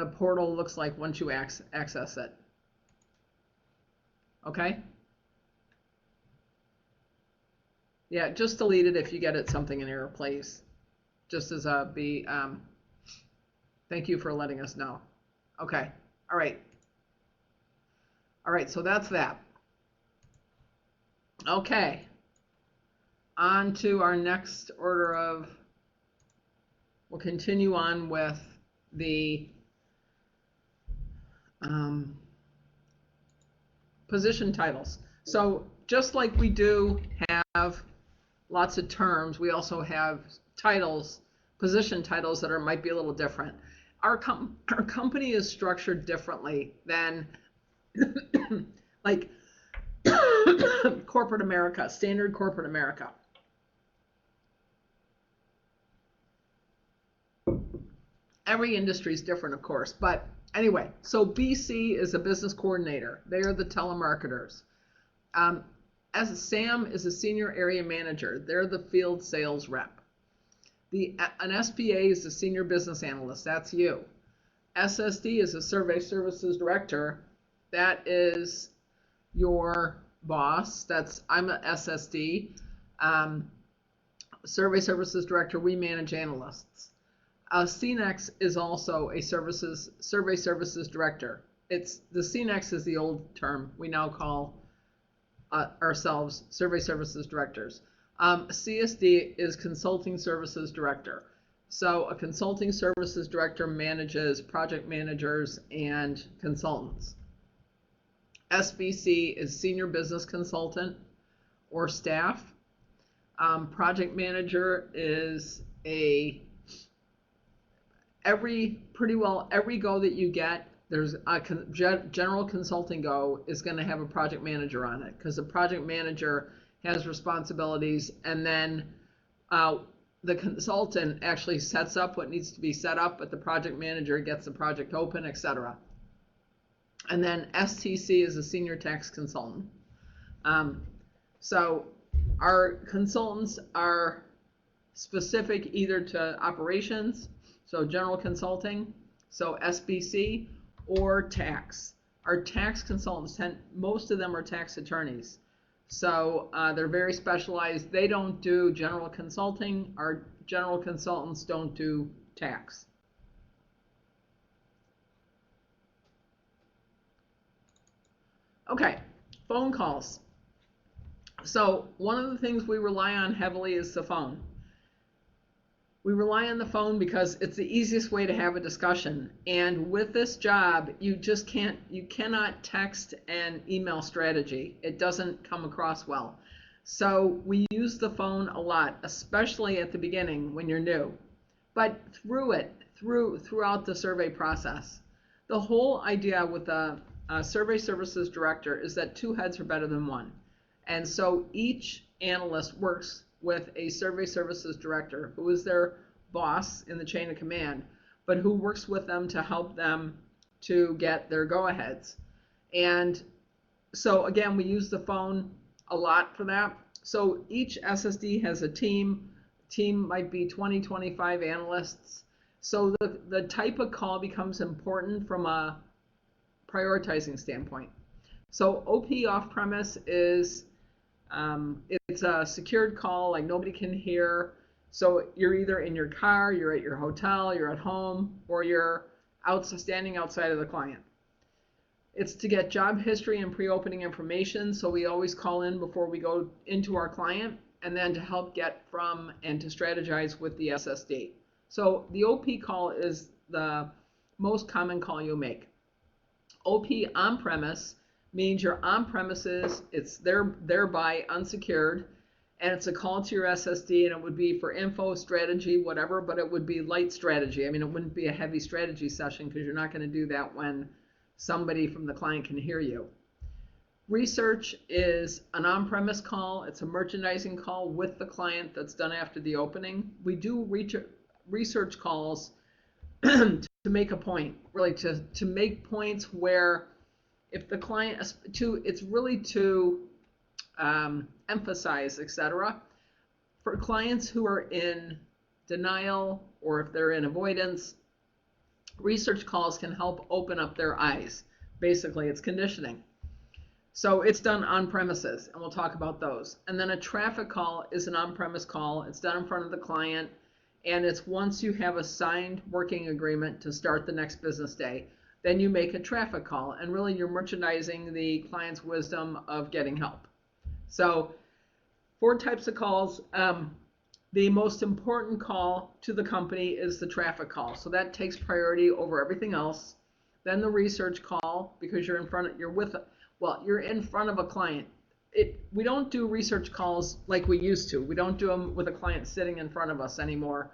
portal looks like once you access it. Okay? Yeah, just delete it if you get it something in error, please. Just as a thank you for letting us know. Okay. All right. All right, so that's that. Okay. On to our next order of, we'll continue on with the position titles. So just like we do have lots of terms, we also have titles, position titles that might be a little different. Our company is structured differently than like corporate America, standard corporate America. Every industry is different, of course, but anyway, so BC is a business coordinator. They are the telemarketers. As Sam is a senior area manager. They're the field sales rep. An SBA is a senior business analyst. That's you. SSD is a survey services director. That is your boss. I'm a SSD. Survey services director. We manage analysts. CNEX is also a survey services director. The CNEX is the old term. We now call ourselves survey services directors. CSD is consulting services director. So a consulting services director manages project managers and consultants. SBC is senior business consultant or staff. Project manager is every go that you get, there's a general consulting go is going to have a project manager on it, because the project manager has responsibilities, and then the consultant actually sets up what needs to be set up, but the project manager gets the project open, etc. And then STC is a senior tax consultant. So our consultants are specific either to operations, so general consulting, so SBC, or tax. Our tax consultants, most of them are tax attorneys. So they're very specialized. They don't do general consulting. Our general consultants don't do tax. Okay, phone calls. So one of the things we rely on heavily is the phone. We rely on the phone because it's the easiest way to have a discussion. And with this job, you cannot text and email strategy. It doesn't come across well. So we use the phone a lot, especially at the beginning when you're new. But throughout the survey process, the whole idea with a survey services director is that two heads are better than one. And so each analyst works with a survey services director who is their boss in the chain of command, but who works with them to help them to get their go-aheads. And so again, we use the phone a lot for that. So each SSD has a team. Team might be 20, 25 analysts. So the type of call becomes important from a prioritizing standpoint. So OP off-premise is it's a secured call, like nobody can hear. So you're either in your car, you're at your hotel, you're at home, or you're standing outside of the client. It's to get job history and pre-opening information. So we always call in before we go into our client, and then to help get from and to strategize with the SSD. So the OP call is the most common call you'll make. OP on-premise means you're on premises, it's thereby unsecured, and it's a call to your SSD, and it would be for info, strategy, whatever, but it would be light strategy. I mean, it wouldn't be a heavy strategy session because you're not going to do that when somebody from the client can hear you. Research is an on-premise call. It's a merchandising call with the client that's done after the opening. We do research calls to make a point, really to make points where if the client, it's really to emphasize, etc. For clients who are in denial or if they're in avoidance, Research calls can help open up their eyes. Basically, it's conditioning. So it's done on premises, and we'll talk about those. And then a traffic call is an on-premise call. It's done in front of the client, and it's once you have a signed working agreement to start the next business day, then you make a traffic call, and really you're merchandising the client's wisdom of getting help. So 4 types of calls. The most important call to the company is the traffic call. So that takes priority over everything else. Then the research call, because you're in front of a client. We don't do research calls like we used to. We don't do them with a client sitting in front of us anymore.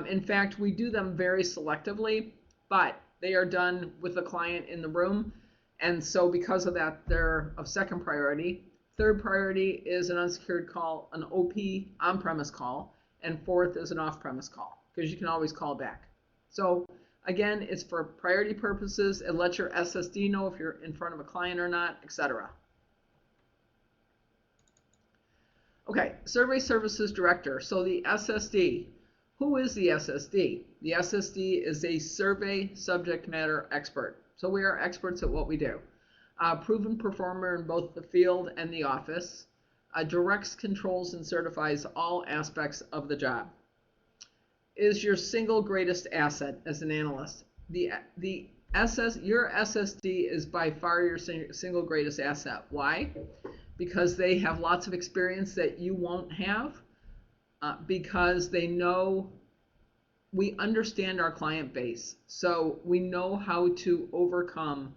In fact, we do them very selectively, but they are done with the client in the room. And so because of that, they're of second priority. Third priority is an unsecured call, an OP, on-premise call, and fourth is an off-premise call, because you can always call back. So again, it's for priority purposes. It lets your SSD know if you're in front of a client or not, etc. Okay, Survey Services Director. So the SSD. Who is the SSD? The SSD is a survey subject matter expert. So we are experts at what we do. Proven performer in both the field and the office, directs, controls, and certifies all aspects of the job. Is your single greatest asset as an analyst. Your SSD is by far your single greatest asset. Why? Because they have lots of experience that you won't have, because they know, we understand our client base. So we know how to overcome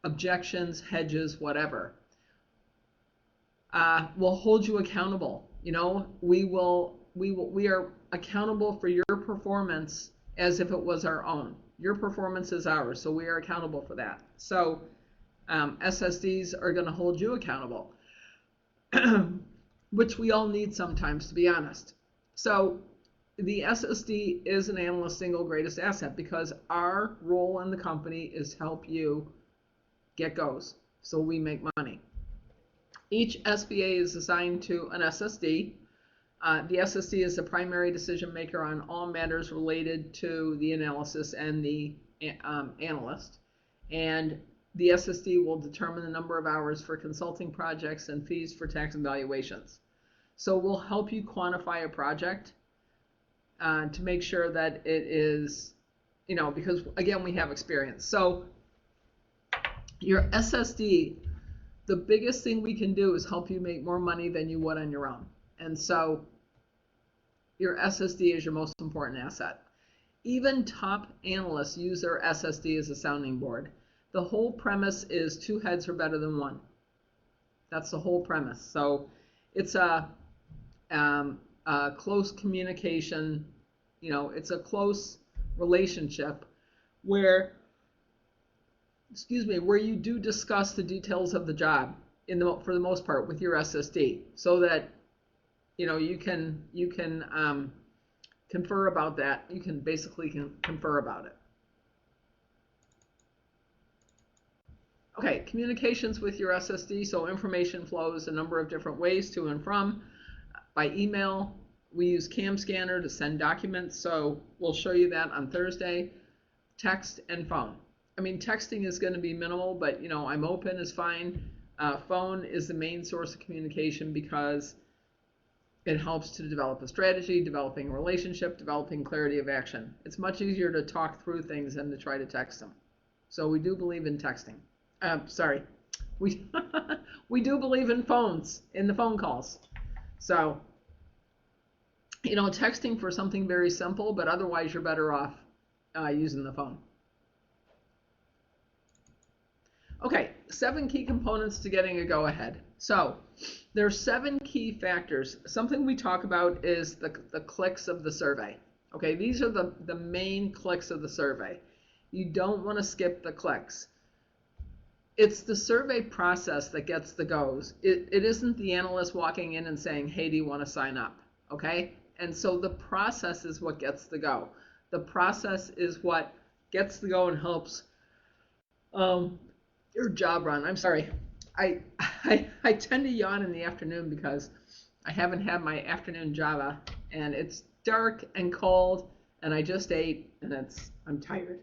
objections, hedges, whatever. We'll hold you accountable. We are accountable for your performance as if it was our own. Your performance is ours, so we are accountable for that. So SSDs are going to hold you accountable, which we all need sometimes, to be honest. So the SSD is an analyst's single greatest asset, because our role in the company is help you get goes, so we make money. Each SBA is assigned to an SSD. The SSD is the primary decision maker on all matters related to the analysis and the analyst. And the SSD will determine the number of hours for consulting projects and fees for tax evaluations. So we'll help you quantify a project to make sure that it is, because again, we have experience. So your SSD, the biggest thing we can do is help you make more money than you would on your own. And so your SSD is your most important asset. Even top analysts use their SSD as a sounding board. The whole premise is 2 heads are better than 1. That's the whole premise. So it's a close communication, it's a close relationship where you do discuss the details of the job for the most part with your SSD, so that you can confer about that. You can basically confer about it. Okay, communications with your SSD. So information flows a number of different ways to and from. By email, we use Cam Scanner to send documents, so we'll show you that on Thursday. Text and phone. Texting is going to be minimal, but I'm open is fine. Phone is the main source of communication because it helps to develop a strategy, developing a relationship, developing clarity of action. It's much easier to talk through things than to try to text them. So we do believe in texting. We do believe in phones, in the phone calls. So, texting for something very simple, but otherwise you're better off using the phone. Okay, 7 key components to getting a go-ahead. So there are 7 key factors. Something we talk about is the clicks of the survey. Okay, these are the main clicks of the survey. You don't want to skip the clicks. It's the survey process that gets the goes. It isn't the analyst walking in and saying, hey, do you want to sign up? Okay, and so the process is what gets the go. The process is what gets the go and helps your job run. I'm sorry. I tend to yawn in the afternoon because I haven't had my afternoon Java, and it's dark and cold, and I just ate, and I'm tired.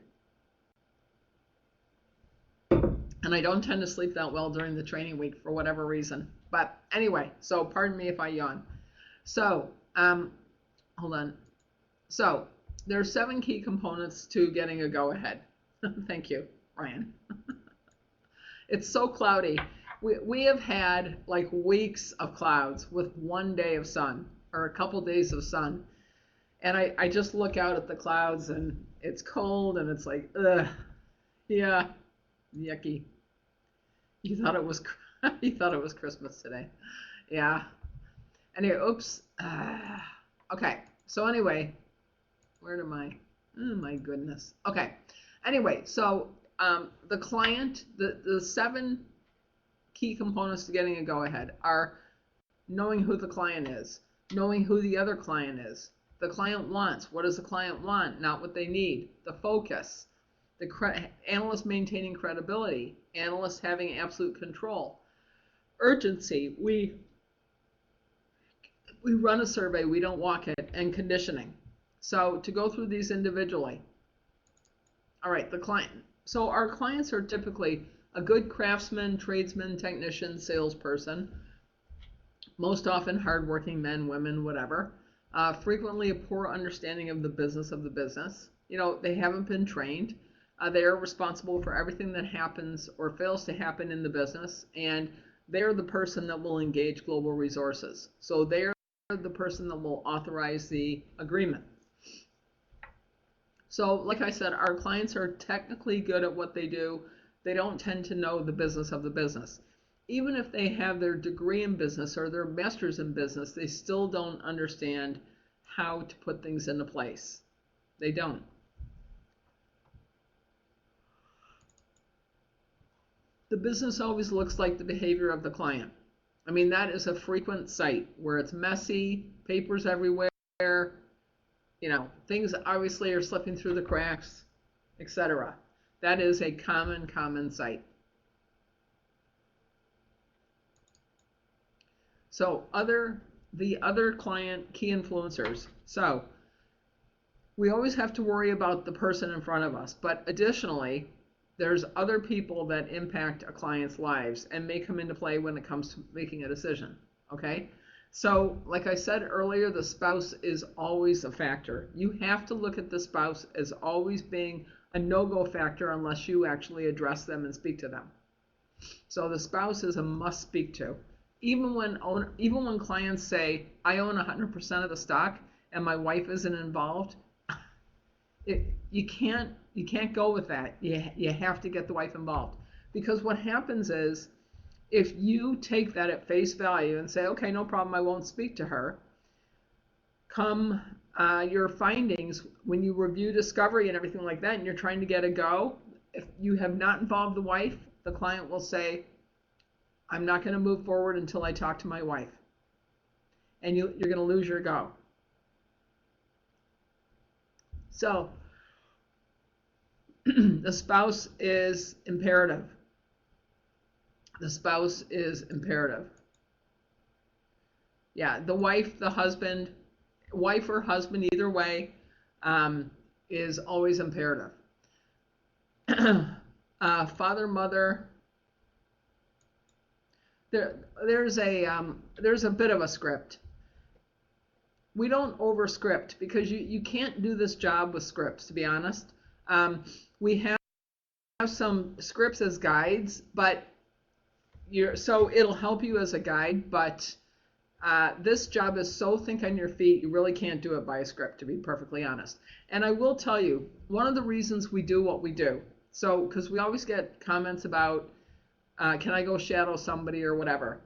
And I don't tend to sleep that well during the training week for whatever reason. But anyway, so pardon me if I yawn. So, hold on. So, there are 7 key components to getting a go-ahead. Thank you, Ryan. It's so cloudy. We have had like weeks of clouds with one day of sun or a couple days of sun. And I just look out at the clouds and it's cold and it's like, ugh, yeah, yucky. You thought it was you thought it was Christmas today. Yeah. Anyway, oops. Okay. So anyway, where am I? Oh my goodness. Okay. Anyway, so the client, the 7 key components to getting a go-ahead are knowing who the client is, knowing who the other client is, the client wants, what does the client want, not what they need, the focus, the analyst maintaining credibility, analyst having absolute control, urgency, we run a survey, we don't walk it, and conditioning. So to go through these individually. All right, the client. So our clients are typically a good craftsman, tradesman, technician, salesperson, most often hardworking men, women, whatever. Frequently a poor understanding of the business. You know, they haven't been trained. They are responsible for everything that happens or fails to happen in the business, and they're the person that will engage global resources. So they're the person that will authorize the agreement. So like I said, our clients are technically good at what they do. They don't tend to know the business of the business. Even if they have their degree in business or their master's in business, they still don't understand how to put things into place. They don't. The business always looks like the behavior of the client. I mean, that is a frequent sight where it's messy, papers everywhere, you know, things obviously are slipping through the cracks, etc. That is a common sight. So the other client key influencers. So we always have to worry about the person in front of us, but additionally, there's other people that impact a client's lives and may come into play when it comes to making a decision. Okay? So, like I said earlier, the spouse is always a factor. You have to look at the spouse as always being a no-go factor unless you actually address them and speak to them. So the spouse is a must speak to. Even when clients say, I own 100% of the stock and my wife isn't involved, you can't go with that. You have to get the wife involved. Because what happens is, if you take that at face value and say, okay, no problem, I won't speak to her, come your findings, when you review discovery and everything like that, and you're trying to get a go, if you have not involved the wife, the client will say, I'm not going to move forward until I talk to my wife. And you're going to lose your go. So, the spouse is imperative. The spouse is imperative. Yeah, the wife, the husband, wife or husband, either way, is always imperative. Father, mother. There's a bit of a script. We don't over-script because you can't do this job with scripts, to be honest. We have some scripts as guides, but so it'll help you as a guide, but this job is so think on your feet, you really can't do it by a script, to be perfectly honest. And I will tell you, one of the reasons we do what we do, so because we always get comments about, can I go shadow somebody or whatever.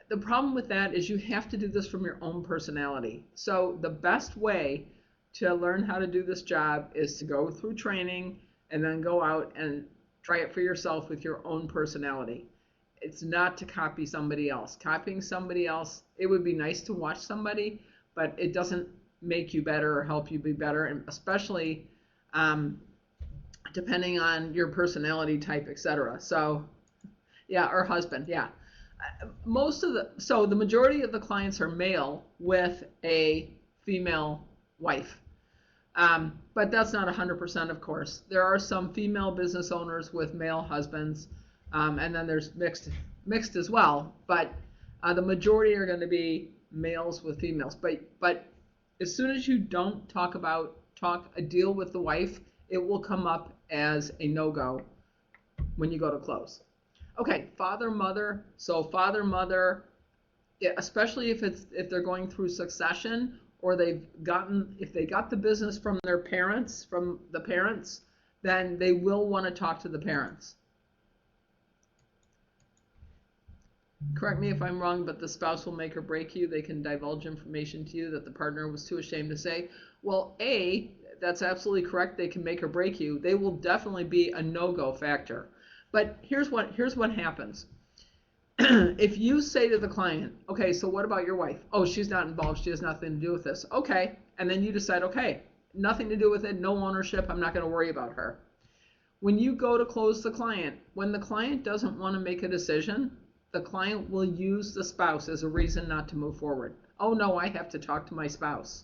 The problem with that is you have to do this from your own personality. So the best way to learn how to do this job is to go through training and then go out and try it for yourself with your own personality. It's not to copy somebody else. Copying somebody else, it would be nice to watch somebody, but it doesn't make you better or help you be better, and especially depending on your personality type, etc. So, yeah, or husband, yeah. The majority of the clients are male with a female wife. But that's not 100%, of course. There are some female business owners with male husbands, and then there's mixed as well. But the majority are going to be males with females. But as soon as you don't talk a deal with the wife, it will come up as a no-go when you go to close. Okay, father, mother. So father, mother, especially if they're going through succession, or if they got the business from the parents, then they will want to talk to the parents. Correct me if I'm wrong, but the spouse will make or break you. They can divulge information to you that the partner was too ashamed to say. Well, that's absolutely correct. They can make or break you. They will definitely be a no-go factor. But here's what happens. If you say to the client, okay, so what about your wife? Oh, she's not involved. She has nothing to do with this. Okay. And then you decide, okay, nothing to do with it, no ownership. I'm not going to worry about her. When you go to close the client, when the client doesn't want to make a decision, the client will use the spouse as a reason not to move forward. Oh, no, I have to talk to my spouse.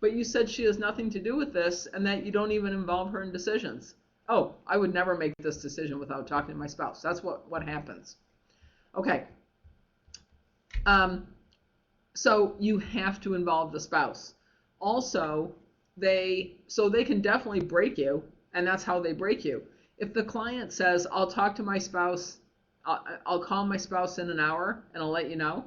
But you said she has nothing to do with this and that you don't even involve her in decisions. Oh, I would never make this decision without talking to my spouse. That's what happens. Okay. So you have to involve the spouse. Also, they can definitely break you, and that's how they break you. If the client says, I'll talk to my spouse, I'll call my spouse in an hour and I'll let you know,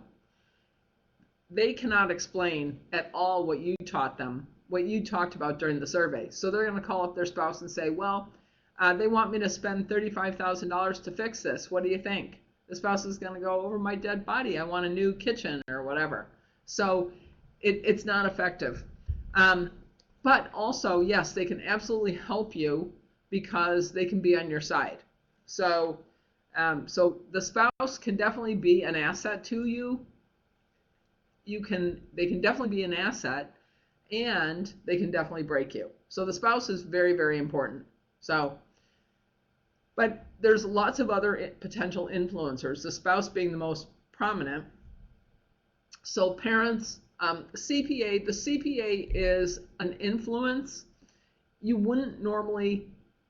they cannot explain at all what you taught them, what you talked about during the survey. So they're going to call up their spouse and say, well, they want me to spend $35,000 to fix this. What do you think? The spouse is going to go, over my dead body, I want a new kitchen or whatever. So it's not effective. But also, yes, they can absolutely help you because they can be on your side. So the spouse can definitely be an asset to you. They can definitely be an asset, and they can definitely break you. So the spouse is very, very important. But there's lots of other potential influencers, the spouse being the most prominent. So parents, the CPA is an influence. You wouldn't normally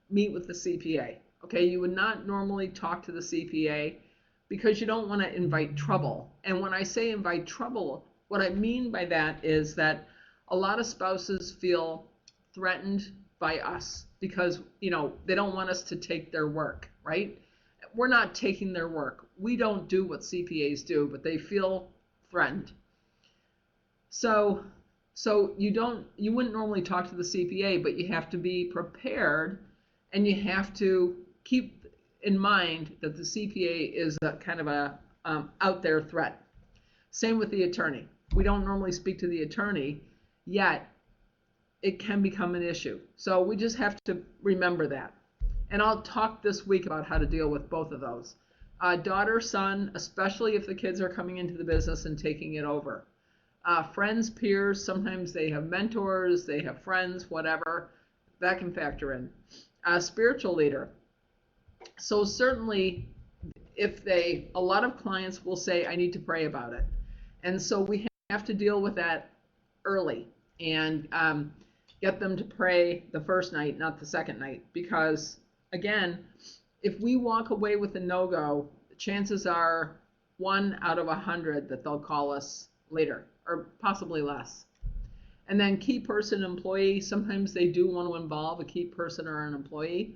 meet with the CPA. Okay, you would not normally talk to the CPA because you don't want to invite trouble. And when I say invite trouble, what I mean by that is that a lot of spouses feel threatened by us because, they don't want us to take their work, right? We're not taking their work. We don't do what CPAs do, but they feel threatened. So you wouldn't normally talk to the CPA, but you have to be prepared, and you have to keep in mind that the CPA is a kind of a out there threat. Same with the attorney. We don't normally speak to the attorney, yet it can become an issue. So we just have to remember that. And I'll talk this week about how to deal with both of those. Daughter, son, especially if the kids are coming into the business and taking it over. Friends, peers, sometimes they have mentors, they have friends, whatever. That can factor in. Spiritual leader. So certainly, a lot of clients will say, I need to pray about it. And so we have to deal with that early and get them to pray the first night, not the second night. Because, again, if we walk away with a no-go, chances are 1 out of 100 that they'll call us later, or possibly less. And then key person employee, sometimes they do want to involve a key person or an employee.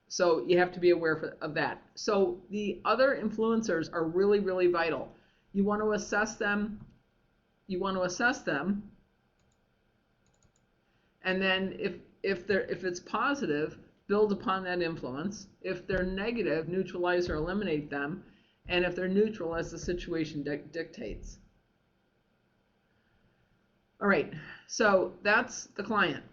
So you have to be aware of that. So the other influencers are really, really vital. You want to assess them. And then if it's positive, build upon that influence. If they're negative, neutralize or eliminate them. And if they're neutral, as the situation dictates. All right, so that's the client.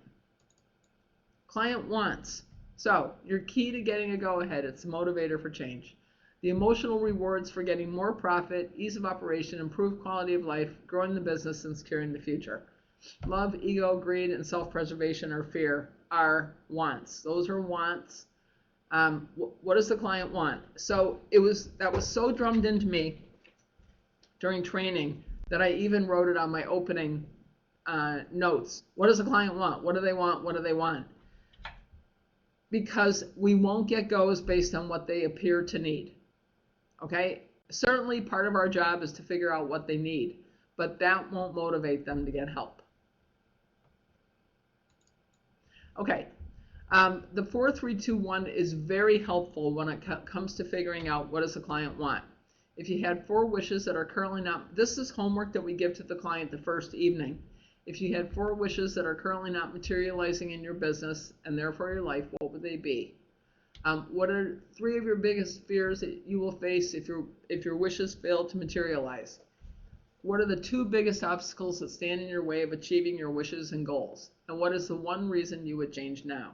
Client wants. So your key to getting a go-ahead, it's a motivator for change. The emotional rewards for getting more profit, ease of operation, improved quality of life, growing the business, and securing the future. Love, ego, greed, and self-preservation or fear are wants. Those are wants. What does the client want? So that was so drummed into me during training that I even wrote it on my opening notes. What does the client want? What do they want? What do they want? Because we won't get goes based on what they appear to need. Okay? Certainly part of our job is to figure out what they need, but that won't motivate them to get help. Okay. The 4-3-2-1 is very helpful when it comes to figuring out what does the client want. If you had 4 wishes that are currently not, this is homework that we give to the client the first evening. If you had 4 wishes that are currently not materializing in your business and therefore your life, what would they be? What are 3 of your biggest fears that you will face if your wishes fail to materialize? What are the 2 biggest obstacles that stand in your way of achieving your wishes and goals? And what is the 1 reason you would change now?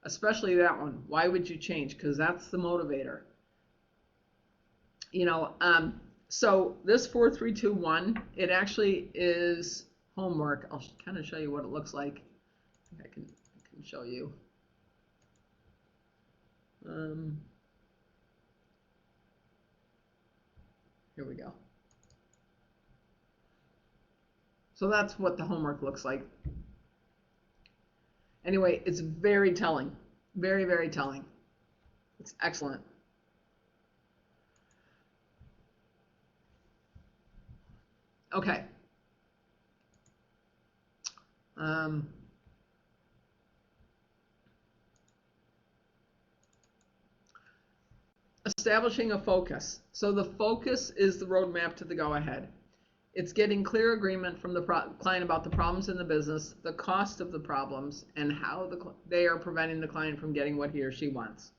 Especially that one. Why would you change? Because that's the motivator. So this 4-3-2-1, it actually is homework. I'll kind of show you what it looks like. I can show you. Here we go. So that's what the homework looks like. Anyway, it's very telling. Very, very telling. It's excellent. Okay. Establishing a focus. So the focus is the roadmap to the go-ahead. It's getting clear agreement from the client about the problems in the business, the cost of the problems, and how they are preventing the client from getting what he or she wants.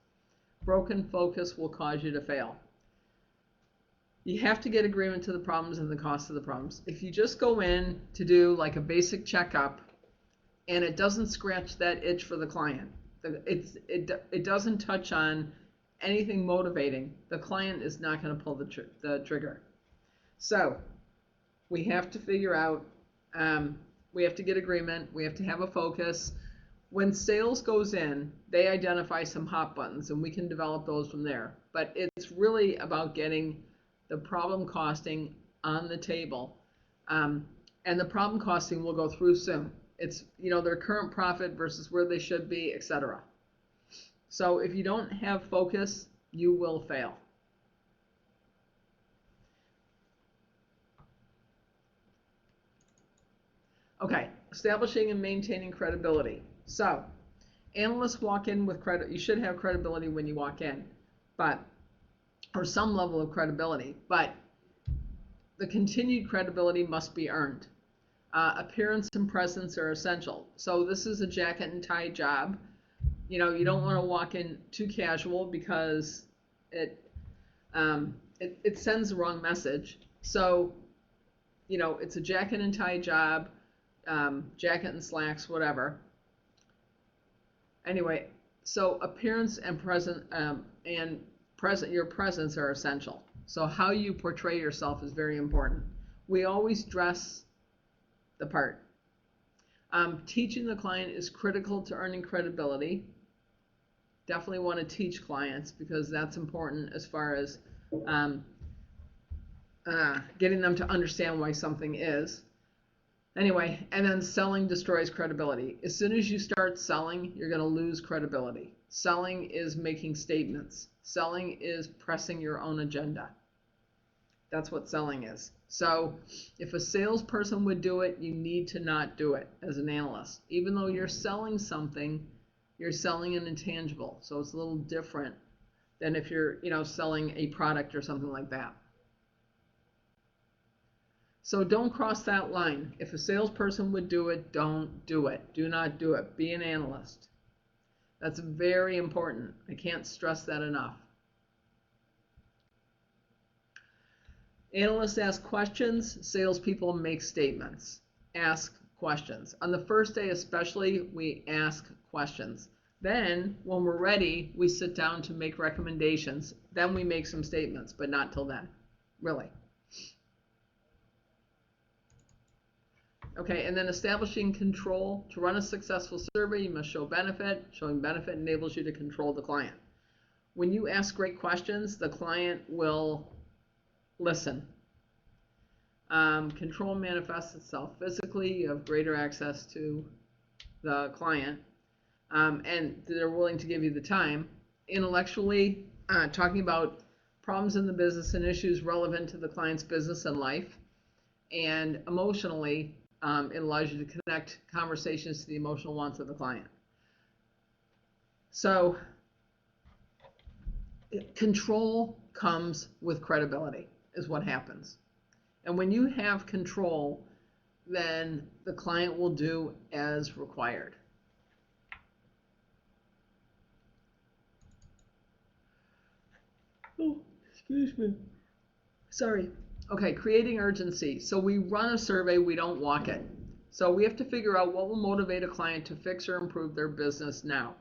Broken focus will cause you to fail. You have to get agreement to the problems and the cost of the problems. If you just go in to do like a basic checkup and it doesn't scratch that itch for the client, it doesn't touch on anything motivating, the client is not going to pull the trigger. So we have to figure out, we have to get agreement, we have to have a focus. When sales goes in, they identify some hot buttons and we can develop those from there. But it's really about getting the problem costing on the table. And the problem costing will go through soon. It's, their current profit versus where they should be, etc. So if you don't have focus, you will fail. Okay, establishing and maintaining credibility. So analysts walk in with credit. You should have credibility when you walk in, or some level of credibility, but the continued credibility must be earned. Appearance and presence are essential. So this is a jacket and tie job. You don't want to walk in too casual because it sends the wrong message. So, it's a jacket and tie job, jacket and slacks, whatever. Anyway, so appearance and your presence are essential. So how you portray yourself is very important. We always dress the part. Teaching the client is critical to earning credibility. Definitely want to teach clients because that's important as far as getting them to understand why something is. Anyway, and then selling destroys credibility. As soon as you start selling, you're going to lose credibility. Selling is making statements. Selling is pressing your own agenda. That's what selling is. So if a salesperson would do it, you need to not do it as an analyst. Even though you're selling something, you're selling an intangible. So it's a little different than if you're, selling a product or something like that. So don't cross that line. If a salesperson would do it, don't do it. Do not do it. Be an analyst. That's very important. I can't stress that enough. Analysts ask questions. Salespeople make statements. Ask questions. On the first day especially, we ask questions. Then, when we're ready, we sit down to make recommendations. Then we make some statements, but not till then, really. Okay, and then establishing control. To run a successful survey, you must show benefit. Showing benefit enables you to control the client. When you ask great questions, the client will listen. Control manifests itself physically. You have greater access to the client, and they're willing to give you the time. Intellectually, talking about problems in the business and issues relevant to the client's business and life. And emotionally, it allows you to connect conversations to the emotional wants of the client. So control comes with credibility, is what happens. And when you have control, then the client will do as required. Oh, excuse me. Sorry. Okay, creating urgency. So we run a survey, we don't walk it. So we have to figure out what will motivate a client to fix or improve their business now.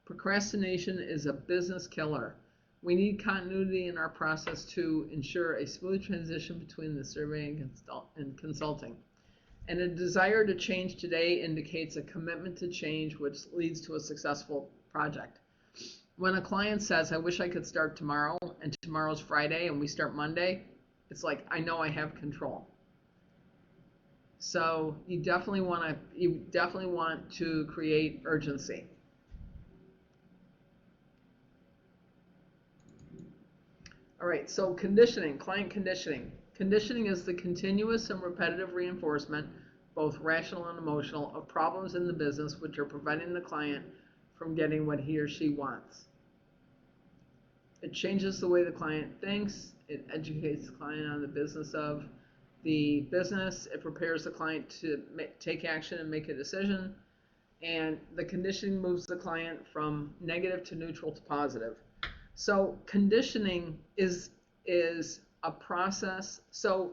Procrastination is a business killer. We need continuity in our process to ensure a smooth transition between the survey and consulting. And a desire to change today indicates a commitment to change, which leads to a successful project. When a client says, I wish I could start tomorrow, and tomorrow's Friday and we start Monday, it's like, I know I have control. So you definitely want to create urgency. All right, so conditioning, client conditioning. Conditioning is the continuous and repetitive reinforcement, both rational and emotional, of problems in the business which are preventing the client from getting what he or she wants. It changes the way the client thinks. It educates the client on the business of the business. It prepares the client to take action and make a decision. And the conditioning moves the client from negative to neutral to positive. So conditioning is a process. So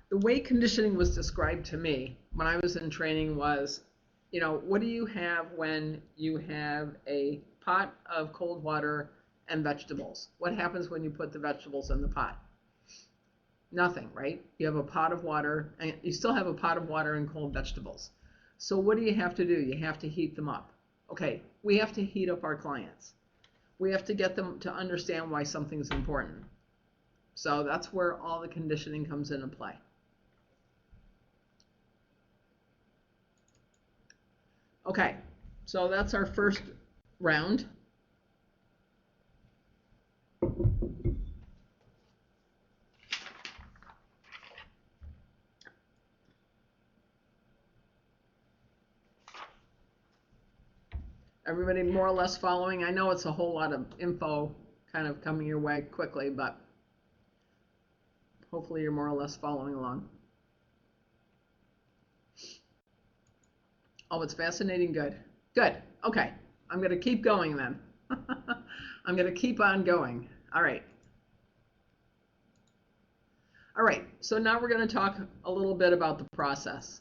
the way conditioning was described to me when I was in training was, what do you have when you have a pot of cold water and vegetables? What happens when you put the vegetables in the pot? Nothing, right? You have a pot of water, and you still have a pot of water and cold vegetables. So what do you have to do? You have to heat them up. Okay, we have to heat up our clients. We have to get them to understand why something's important. So that's where all the conditioning comes into play. Okay, so that's our first round. Everybody more or less following? I know it's a whole lot of info kind of coming your way quickly, but hopefully you're more or less following along. Oh, it's fascinating. Good. Good. Okay. I'm going to keep going then. I'm going to keep on going. All right. All right. So now we're going to talk a little bit about the process.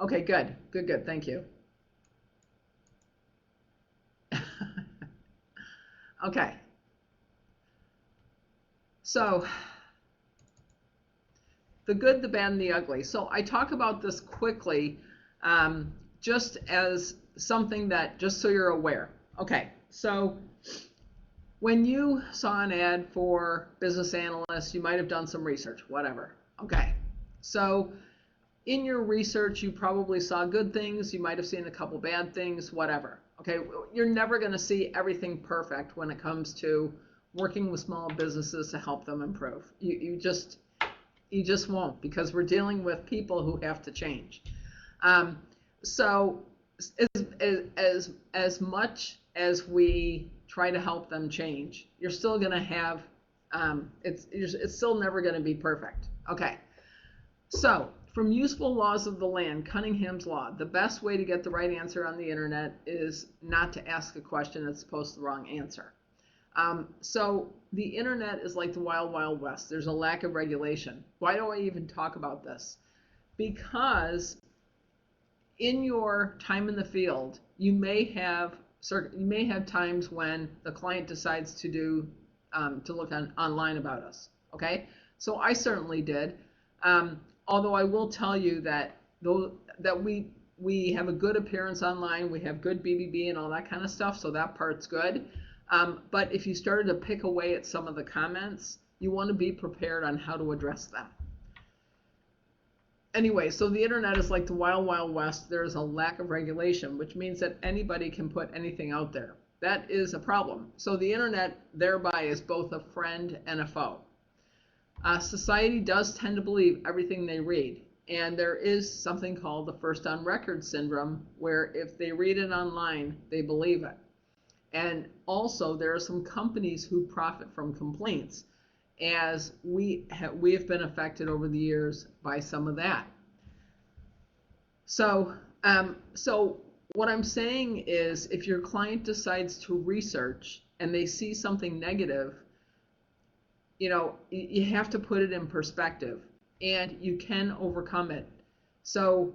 Okay, good. Good, good. Thank you. Okay. So the good, the bad, and the ugly. So I talk about this quickly, just as something that, just so you're aware. Okay, so when you saw an ad for business analyst, you might have done some research, whatever. Okay, so in your research, you probably saw good things. You might have seen a couple bad things, whatever. Okay, you're never going to see everything perfect when it comes to working with small businesses to help them improve. You just won't, because we're dealing with people who have to change. So as much as we try to help them change, you're still going to have it's still never going to be perfect. Okay, so from Useful Laws of the Land, Cunningham's Law, the best way to get the right answer on the internet is not to ask a question that's supposed to the wrong answer. So the internet is like the wild, wild west. There's a lack of regulation. Why do I even talk about this? Because in your time in the field, you may have times when the client decides to look online about us. Okay, so I certainly did. Although I will tell you that we have a good appearance online, we have good BBB and all that kind of stuff, so that part's good. But if you started to pick away at some of the comments, you want to be prepared on how to address them. Anyway, so the internet is like the wild, wild west. There's a lack of regulation, which means that anybody can put anything out there. That is a problem. So the internet thereby is both a friend and a foe. Society does tend to believe everything they read. And there is something called the first on record syndrome, where if they read it online, they believe it. And also, there are some companies who profit from complaints, as we have been affected over the years by some of that. So what I'm saying is, if your client decides to research and they see something negative, you have to put it in perspective, and you can overcome it. So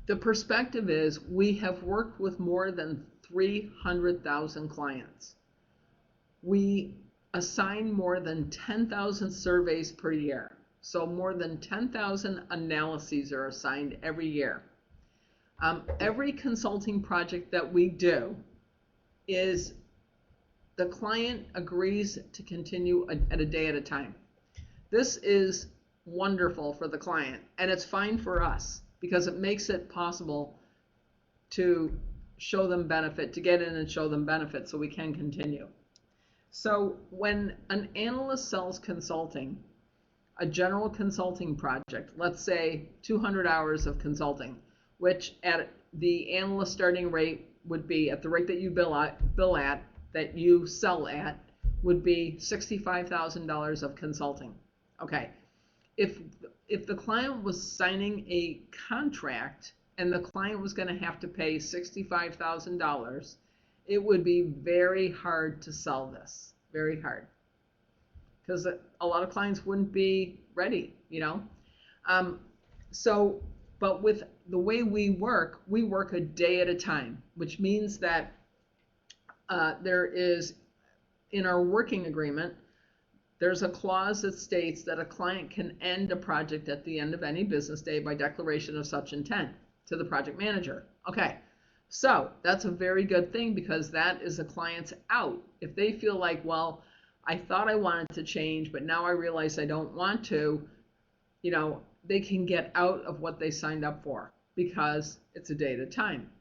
the perspective is, we have worked with more than 300,000 clients. We assign more than 10,000 surveys per year. So more than 10,000 analyses are assigned every year. Every consulting project that we do is the client agrees to continue at a day at a time. This is wonderful for the client, and it's fine for us because it makes it possible to show them benefit, to get in and show them benefit so we can continue. So when an analyst sells consulting, a general consulting project, let's say 200 hours of consulting, which at the analyst starting rate would be, at the rate that you bill at, that you sell at, would be $65,000 of consulting. Okay, if the client was signing a contract and the client was going to have to pay $65,000, it would be very hard to sell this, very hard, because a lot of clients wouldn't be ready, But with the way we work a day at a time, which means that there is, in our working agreement, there's a clause that states that a client can end a project at the end of any business day by declaration of such intent to the project manager. Okay, so that's a very good thing, because that is a client's out. If they feel like, well, I thought I wanted to change, but now I realize I don't want to, they can get out of what they signed up for, because it's a day at a time.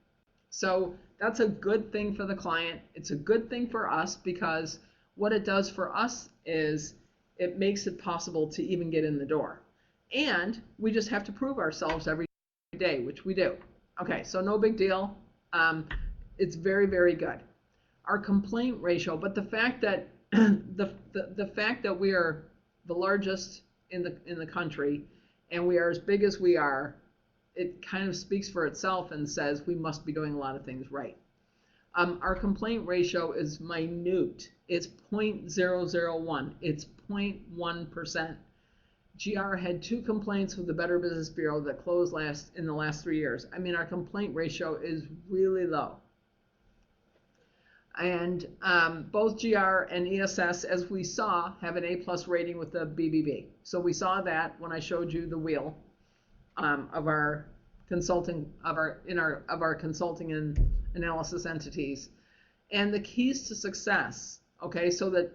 So that's a good thing for the client. It's a good thing for us, because what it does for us is it makes it possible to even get in the door. And we just have to prove ourselves every day, which we do. Okay, so no big deal. It's very, very good. Our complaint ratio, but the fact that the fact that we are the largest in the country, and we are as big as we are, it kind of speaks for itself and says we must be doing a lot of things right. Our complaint ratio is minute. It's 0.001. It's 0.1%. GR had 2 complaints with the Better Business Bureau that closed in the last 3 years. I mean, our complaint ratio is really low. And both GR and ESS, as we saw, have an A+ rating with the BBB. So we saw that when I showed you the wheel of our consulting consulting and analysis entities. And the keys to success, okay, so that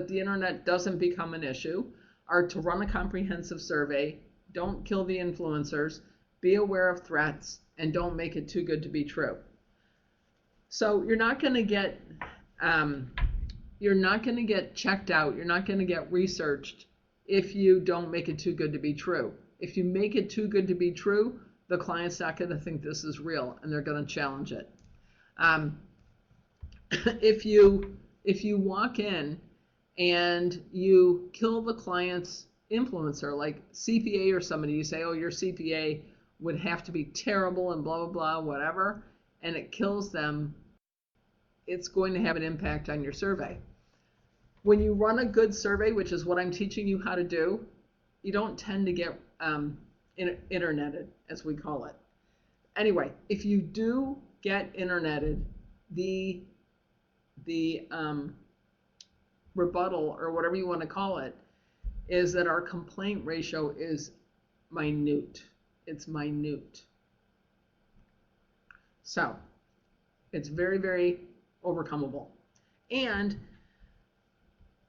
the internet doesn't become an issue, are to run a comprehensive survey, don't kill the influencers, be aware of threats, and don't make it too good to be true. So you're not going to get checked out, you're not going to get researched if you don't make it too good to be true. If you make it too good to be true, the client's not going to think this is real, and they're going to challenge it. If you walk in and you kill the client's influencer, like CPA or somebody, you say, oh, your CPA would have to be terrible and blah, blah, blah, whatever, and it kills them, it's going to have an impact on your survey. When you run a good survey, which is what I'm teaching you how to do, you don't tend to get interneted, as we call it. Anyway, if you do get interneted, the rebuttal, or whatever you want to call it, is that our complaint ratio is minute. It's minute. So it's very, very overcomable. And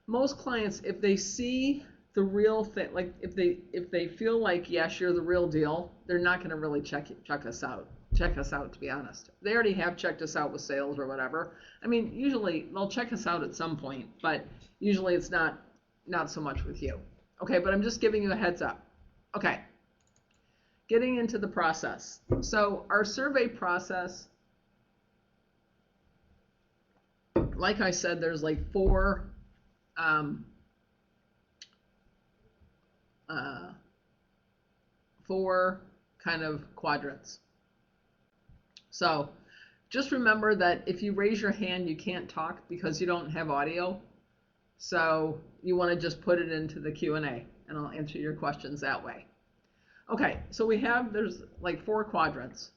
most clients, if they see the real thing, like if they feel like yes, you're the real deal, they're not going to really check us out. Check us out, to be honest. They already have checked us out with sales or whatever. I mean, usually they'll check us out at some point, but usually it's not so much with you. Okay, but I'm just giving you a heads up. Okay, getting into the process. So our survey process, like I said, there's like four kind of quadrants. So just remember that if you raise your hand, you can't talk because you don't have audio. So you want to just put it into the Q&A and I'll answer your questions that way. Okay, so there's like four quadrants.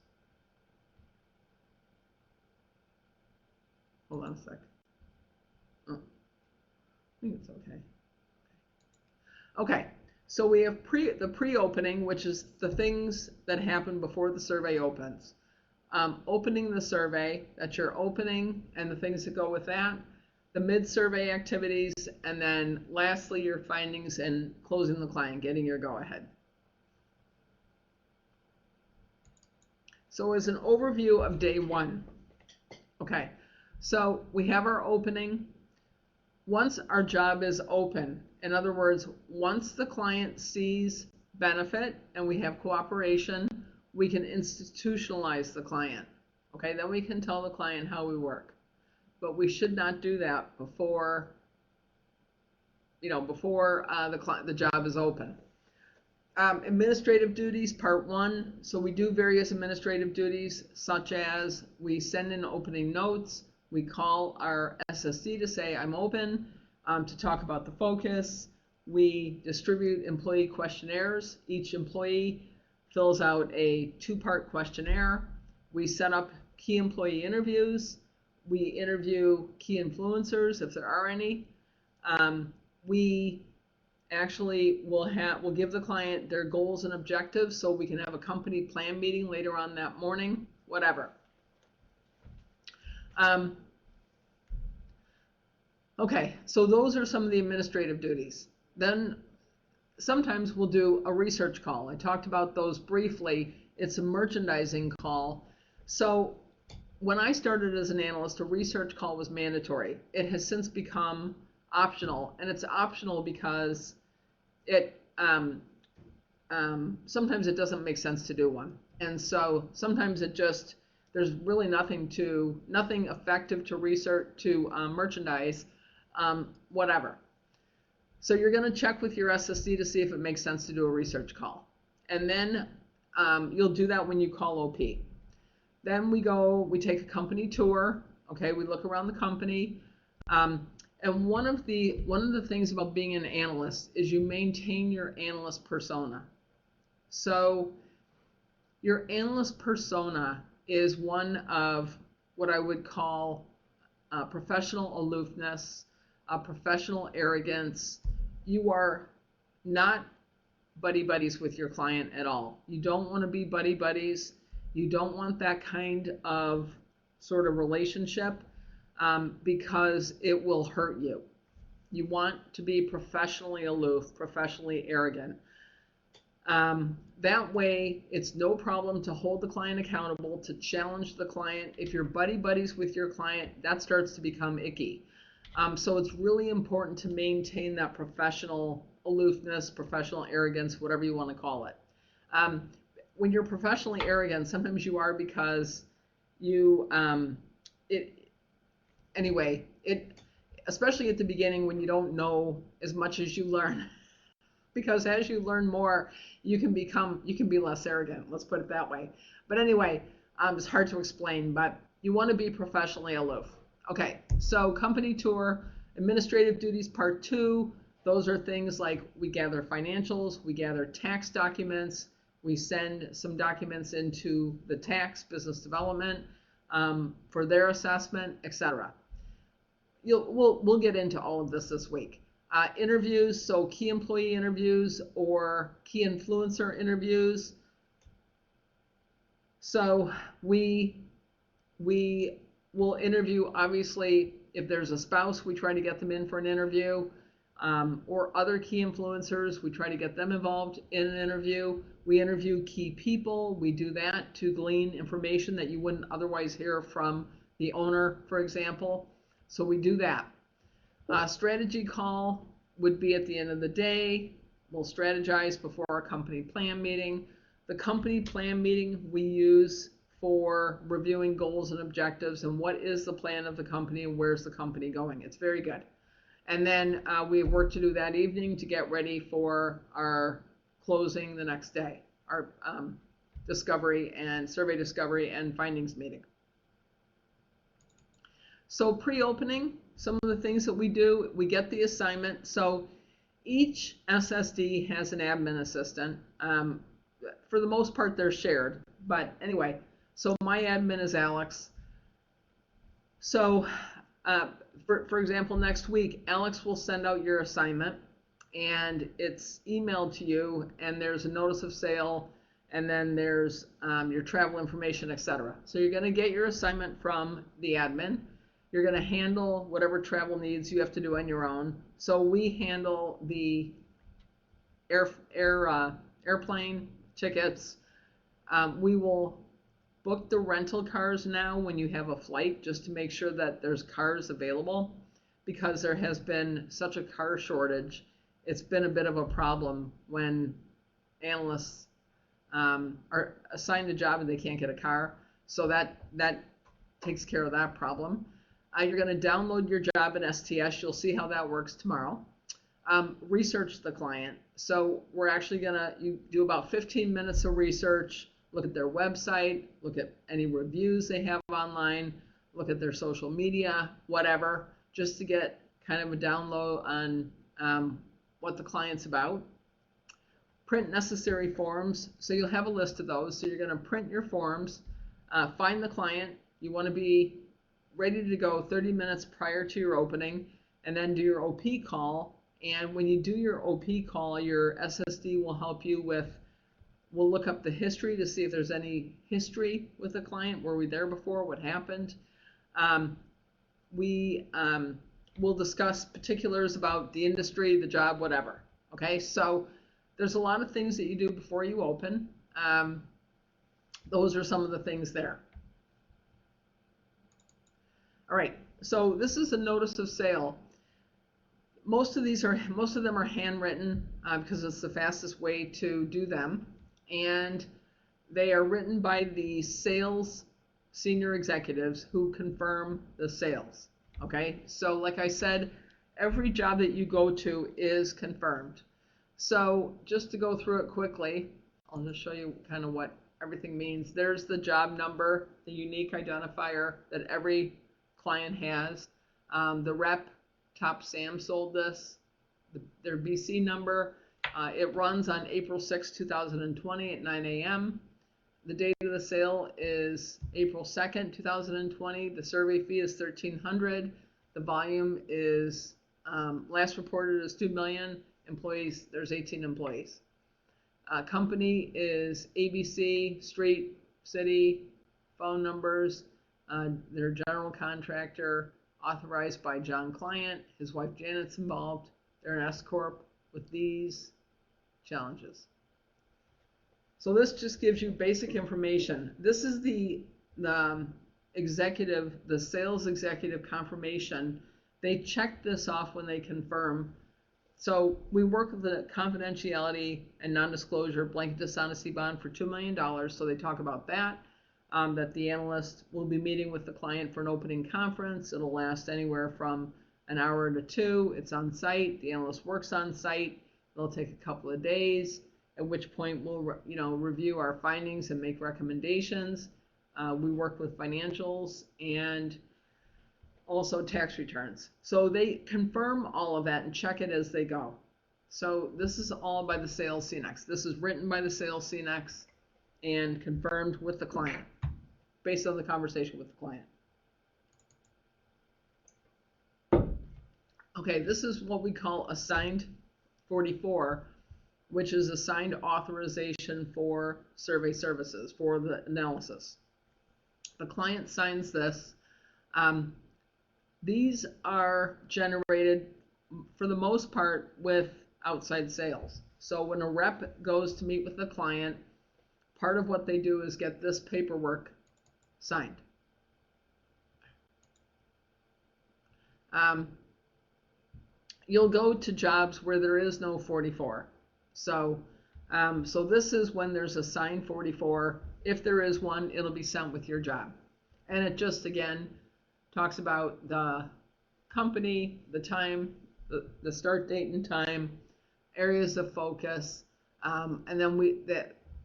Hold on a sec. Oh, I think it's okay. Okay, so we have the pre-opening, which is the things that happen before the survey opens. Opening the survey, that's your opening and the things that go with that. The mid-survey activities, and then lastly, your findings and closing the client, getting your go-ahead. So as an overview of day one, okay, so we have our opening. Once our job is open, in other words, once the client sees benefit and we have cooperation, we can institutionalize the client. Okay, then we can tell the client how we work. But we should not do that before the job is open. Administrative duties, part one. So we do various administrative duties, such as we send in opening notes, we call our SSD to say I'm open, to talk about the focus. We distribute employee questionnaires. Each employee fills out a 2-part questionnaire. We set up key employee interviews. We interview key influencers if there are any. We actually will give the client their goals and objectives so we can have a company plan meeting later on that morning, whatever. Okay, so those are some of the administrative duties. Then sometimes we'll do a research call. I talked about those briefly. It's a merchandising call. So when I started as an analyst, a research call was mandatory. It has since become optional, and it's optional because sometimes it doesn't make sense to do one, and so sometimes there's really nothing effective to research, to merchandise, whatever. So you're going to check with your SSD to see if it makes sense to do a research call, and then you'll do that when you call OP. Then we take a company tour. Okay, we look around the company. And one of the things about being an analyst is you maintain your analyst persona. So your analyst persona is one of what I would call professional aloofness, professional arrogance. You are not buddy-buddies with your client at all. You don't want to be buddy-buddies. You don't want that kind of sort of relationship. Because it will hurt you. You want to be professionally aloof, professionally arrogant. That way, it's no problem to hold the client accountable, to challenge the client. If you're buddy-buddies with your client, that starts to become icky. So it's really important to maintain that professional aloofness, professional arrogance, whatever you want to call it. When you're professionally arrogant, sometimes you are because especially at the beginning when you don't know as much as you learn, because as you learn more, you can be less arrogant. Let's put it that way. But anyway, it's hard to explain, but you want to be professionally aloof. Okay, so company tour, administrative duties, part 2. Those are things like we gather financials, we gather tax documents, we send some documents into the tax business development for their assessment, etc. We'll get into all of this week. Interviews, so key employee interviews or key influencer interviews. So we will interview, obviously, if there's a spouse, we try to get them in for an interview. or other key influencers. We try to get them involved in an interview. We interview key people. We do that to glean information that you wouldn't otherwise hear from the owner, for example. So we do that. Strategy call would be at the end of the day. We'll strategize before our company plan meeting. The company plan meeting we use for reviewing goals and objectives and what is the plan of the company and where's the company going. It's very good. And then we have work to do that evening to get ready for our closing the next day, our discovery and survey discovery and findings meeting. So pre-opening, some of the things that we do, we get the assignment. So each SSD has an admin assistant. For the most part, they're shared. But anyway, so my admin is Alex. So for example, next week, Alex will send out your assignment and it's emailed to you, and there's a notice of sale, and then there's your travel information, etc. So you're going to get your assignment from the admin. You're going to handle whatever travel needs you have to do on your own. So we handle the airplane tickets. We will book the rental cars now when you have a flight, just to make sure that there's cars available, because there has been such a car shortage. It's been a bit of a problem when analysts are assigned a job and they can't get a car. So that takes care of that problem. You're going to download your job in STS. You'll see how that works tomorrow. Research the client. So we're actually going to do about 15 minutes of research, look at their website, look at any reviews they have online, look at their social media, whatever, just to get kind of a download on what the client's about. Print necessary forms. So you'll have a list of those. So you're going to print your forms, find the client. You want to be ready to go 30 minutes prior to your opening, and then do your OP call. And when you do your OP call, your SSD will help you with, we'll look up the history to see if there's any history with the client. Were we there before? What happened? We'll discuss particulars about the industry, the job, whatever. Okay, so there's a lot of things that you do before you open. Those are some of the things there. All right, so this is a notice of sale. Most of them are handwritten because it's the fastest way to do them, and they are written by the sales senior executives who confirm the sales. Okay, so like I said, every job that you go to is confirmed. So just to go through it quickly, I'll just show you kind of what everything means. There's the job number, the unique identifier that every client has. The rep, Top Sam, sold this. Their BC number. It runs on April 6, 2020 at 9 a.m. The date of the sale is April 2nd, 2020. The survey fee is $1,300. The volume is, last reported is 2 million. Employees, there's 18 employees. Company is ABC, street, city, phone numbers. Their general contractor, authorized by John Client. His wife Janet's involved. They're an S Corp with these challenges. So this just gives you basic information. This is the executive, the sales executive confirmation. They check this off when they confirm. So we work with the confidentiality and non-disclosure blanket dishonesty bond for $2 million. So they talk about that. That the analyst will be meeting with the client for an opening conference. It'll last anywhere from an hour to 2. It's on site. The analyst works on site. It'll take a couple of days, at which point we'll review our findings and make recommendations. We work with financials and also tax returns. So they confirm all of that and check it as they go. So this is all by the sales CNX. This is written by the sales CNX and confirmed with the client based on the conversation with the client. Okay, this is what we call assigned 44, which is assigned authorization for survey services for the analysis. The client signs this. These are generated for the most part, with outside sales. So when a rep goes to meet with the client, part of what they do is get this paperwork signed. You'll go to jobs where there is no 44. So this is when there's a signed 44. If there is one, it'll be sent with your job. And it just, again, talks about the company, the time, the start date and time, areas of focus, and then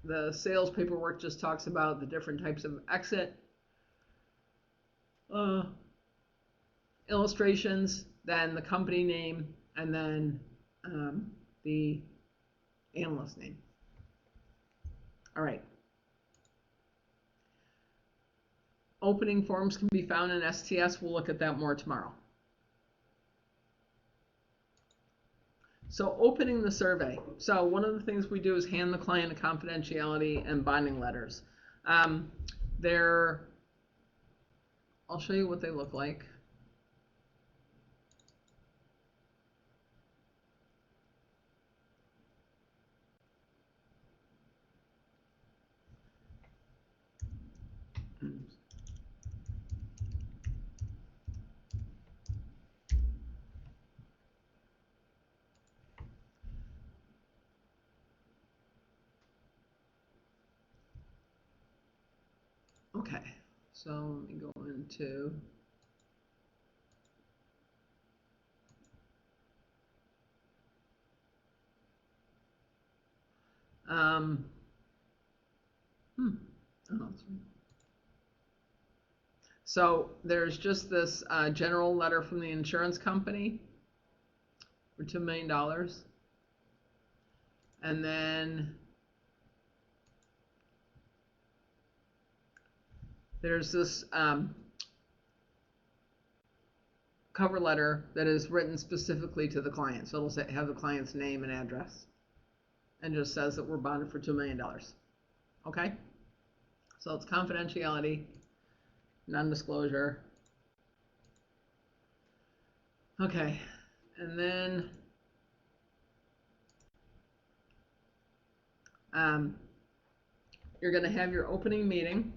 the sales paperwork just talks about the different types of exit illustrations, then the company name, and then the analyst name. All right. Opening forms can be found in STS. We'll look at that more tomorrow. So opening the survey. So one of the things we do is hand the client a confidentiality and bonding letters. I'll show you what they look like. Okay, so let me go into oh, that's right. So there's just this general letter from the insurance company for $2 million. And then there's this cover letter that is written specifically to the client. So it'll have the client's name and address. And just says that we're bonded for $2 million. Okay? So it's confidentiality, non-disclosure. Okay. And then you're going to have your opening meeting.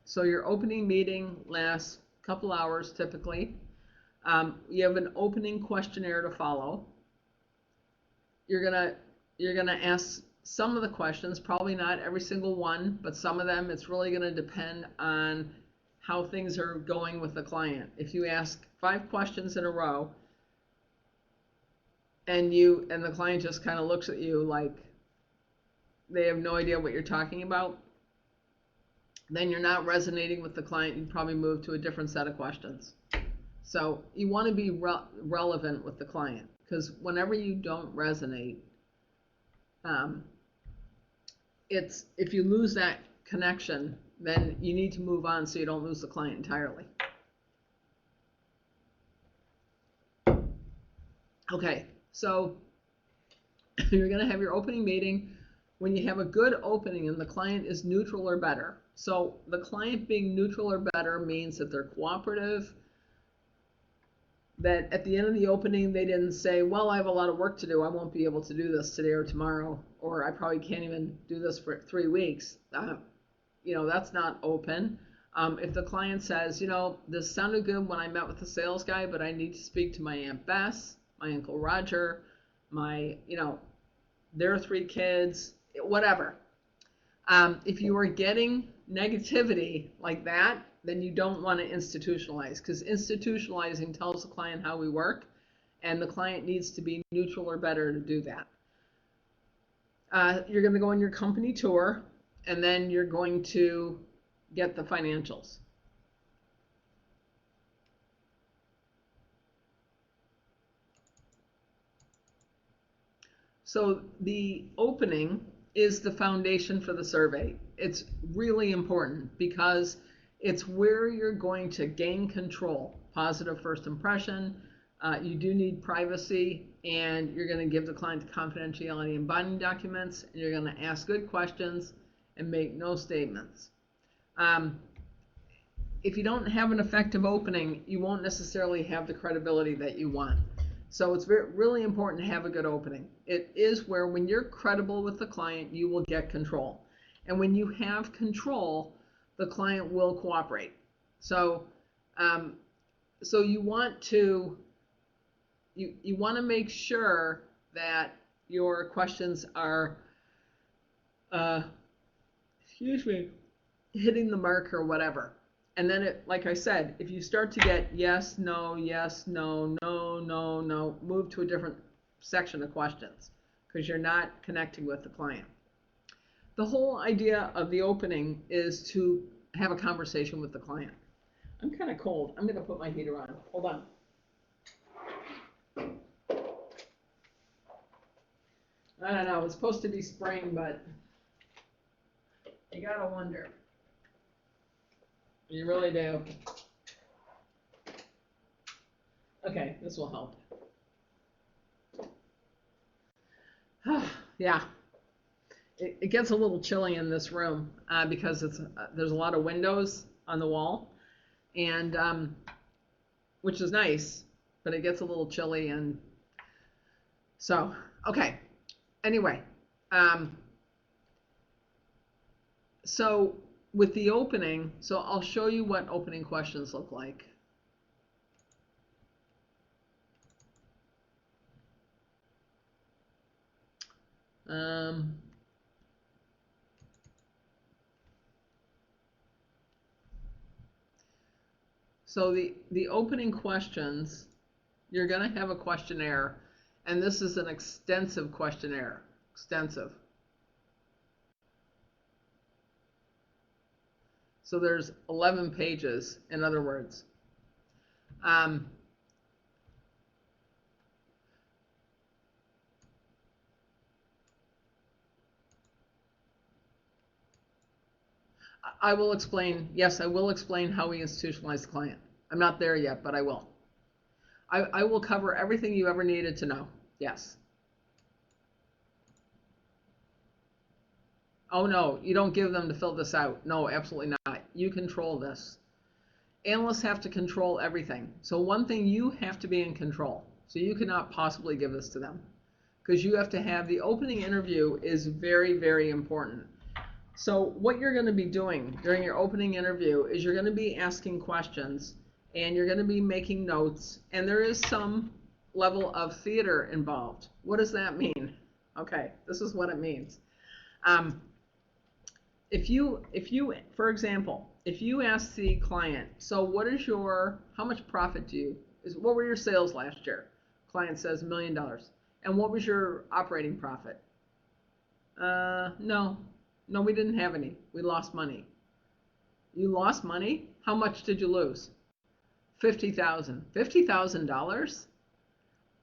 So your opening meeting lasts a couple hours typically. You have an opening questionnaire to follow. You're gonna ask some of the questions, probably not every single one, but some of them. It's really gonna depend on how things are going with the client. If you ask 5 questions in a row, and the client just kind of looks at you like they have no idea what you're talking about, then you're not resonating with the client. You'd probably move to a different set of questions. So you want to be relevant with the client, because whenever you don't resonate, if you lose that connection, then you need to move on so you don't lose the client entirely. Okay, so you're going to have your opening meeting. When you have a good opening and the client is neutral or better. So the client being neutral or better means that they're cooperative, that at the end of the opening they didn't say, well, I have a lot of work to do, I won't be able to do this today or tomorrow, or I probably can't even do this for 3 weeks. That's not open. If the client says, this sounded good when I met with the sales guy, but I need to speak to my Aunt Bess, my Uncle Roger, their 3 kids, whatever. If you are getting negativity like that, then you don't want to institutionalize, because institutionalizing tells the client how we work, and the client needs to be neutral or better to do that. You're going to go on your company tour, and then you're going to get the financials. So the opening is the foundation for the survey. It's really important because it's where you're going to gain control. Positive first impression. You do need privacy, and you're going to give the client the confidentiality and binding documents, and you're going to ask good questions and make no statements. If you don't have an effective opening, you won't necessarily have the credibility that you want. So it's really important to have a good opening. It is where when you're credible with the client, you will get control. And when you have control, the client will cooperate. So, so you want to make sure that your questions are, hitting the mark or whatever. And then like I said, if you start to get yes, no, no, no, move to a different section of questions because you're not connecting with the client. The whole idea of the opening is to have a conversation with the client. I'm kind of cold. I'm going to put my heater on. Hold on. I don't know. It's supposed to be spring, but you got to wonder. You really do. Okay, this will help. Yeah. It gets a little chilly in this room because there's a lot of windows on the wall, and which is nice, but it gets a little chilly, and so okay. Anyway, so with the opening, so I'll show you what opening questions look like. So the opening questions, you're going to have a questionnaire, and this is an extensive questionnaire. Extensive. So there's 11 pages, in other words. I will explain, yes, I will explain how we institutionalize the client. I'm not there yet, but I will. I will cover everything you ever needed to know, yes. Oh no, you don't give them to fill this out. No, absolutely not. You control this. Analysts have to control everything. So one thing, you have to be in control. So you cannot possibly give this to them because you have to have the opening interview is very, very important. So what you're going to be doing during your opening interview is you're going to be asking questions and you're going to be making notes, and there is some level of theater involved. What does that mean? Okay, this is what it means. If you, for example, if you ask the client, so what is how much profit what were your sales last year? Client says $1 million. And what was your operating profit? No, we didn't have any. We lost money. You lost money? How much did you lose? $50,000. $50,000?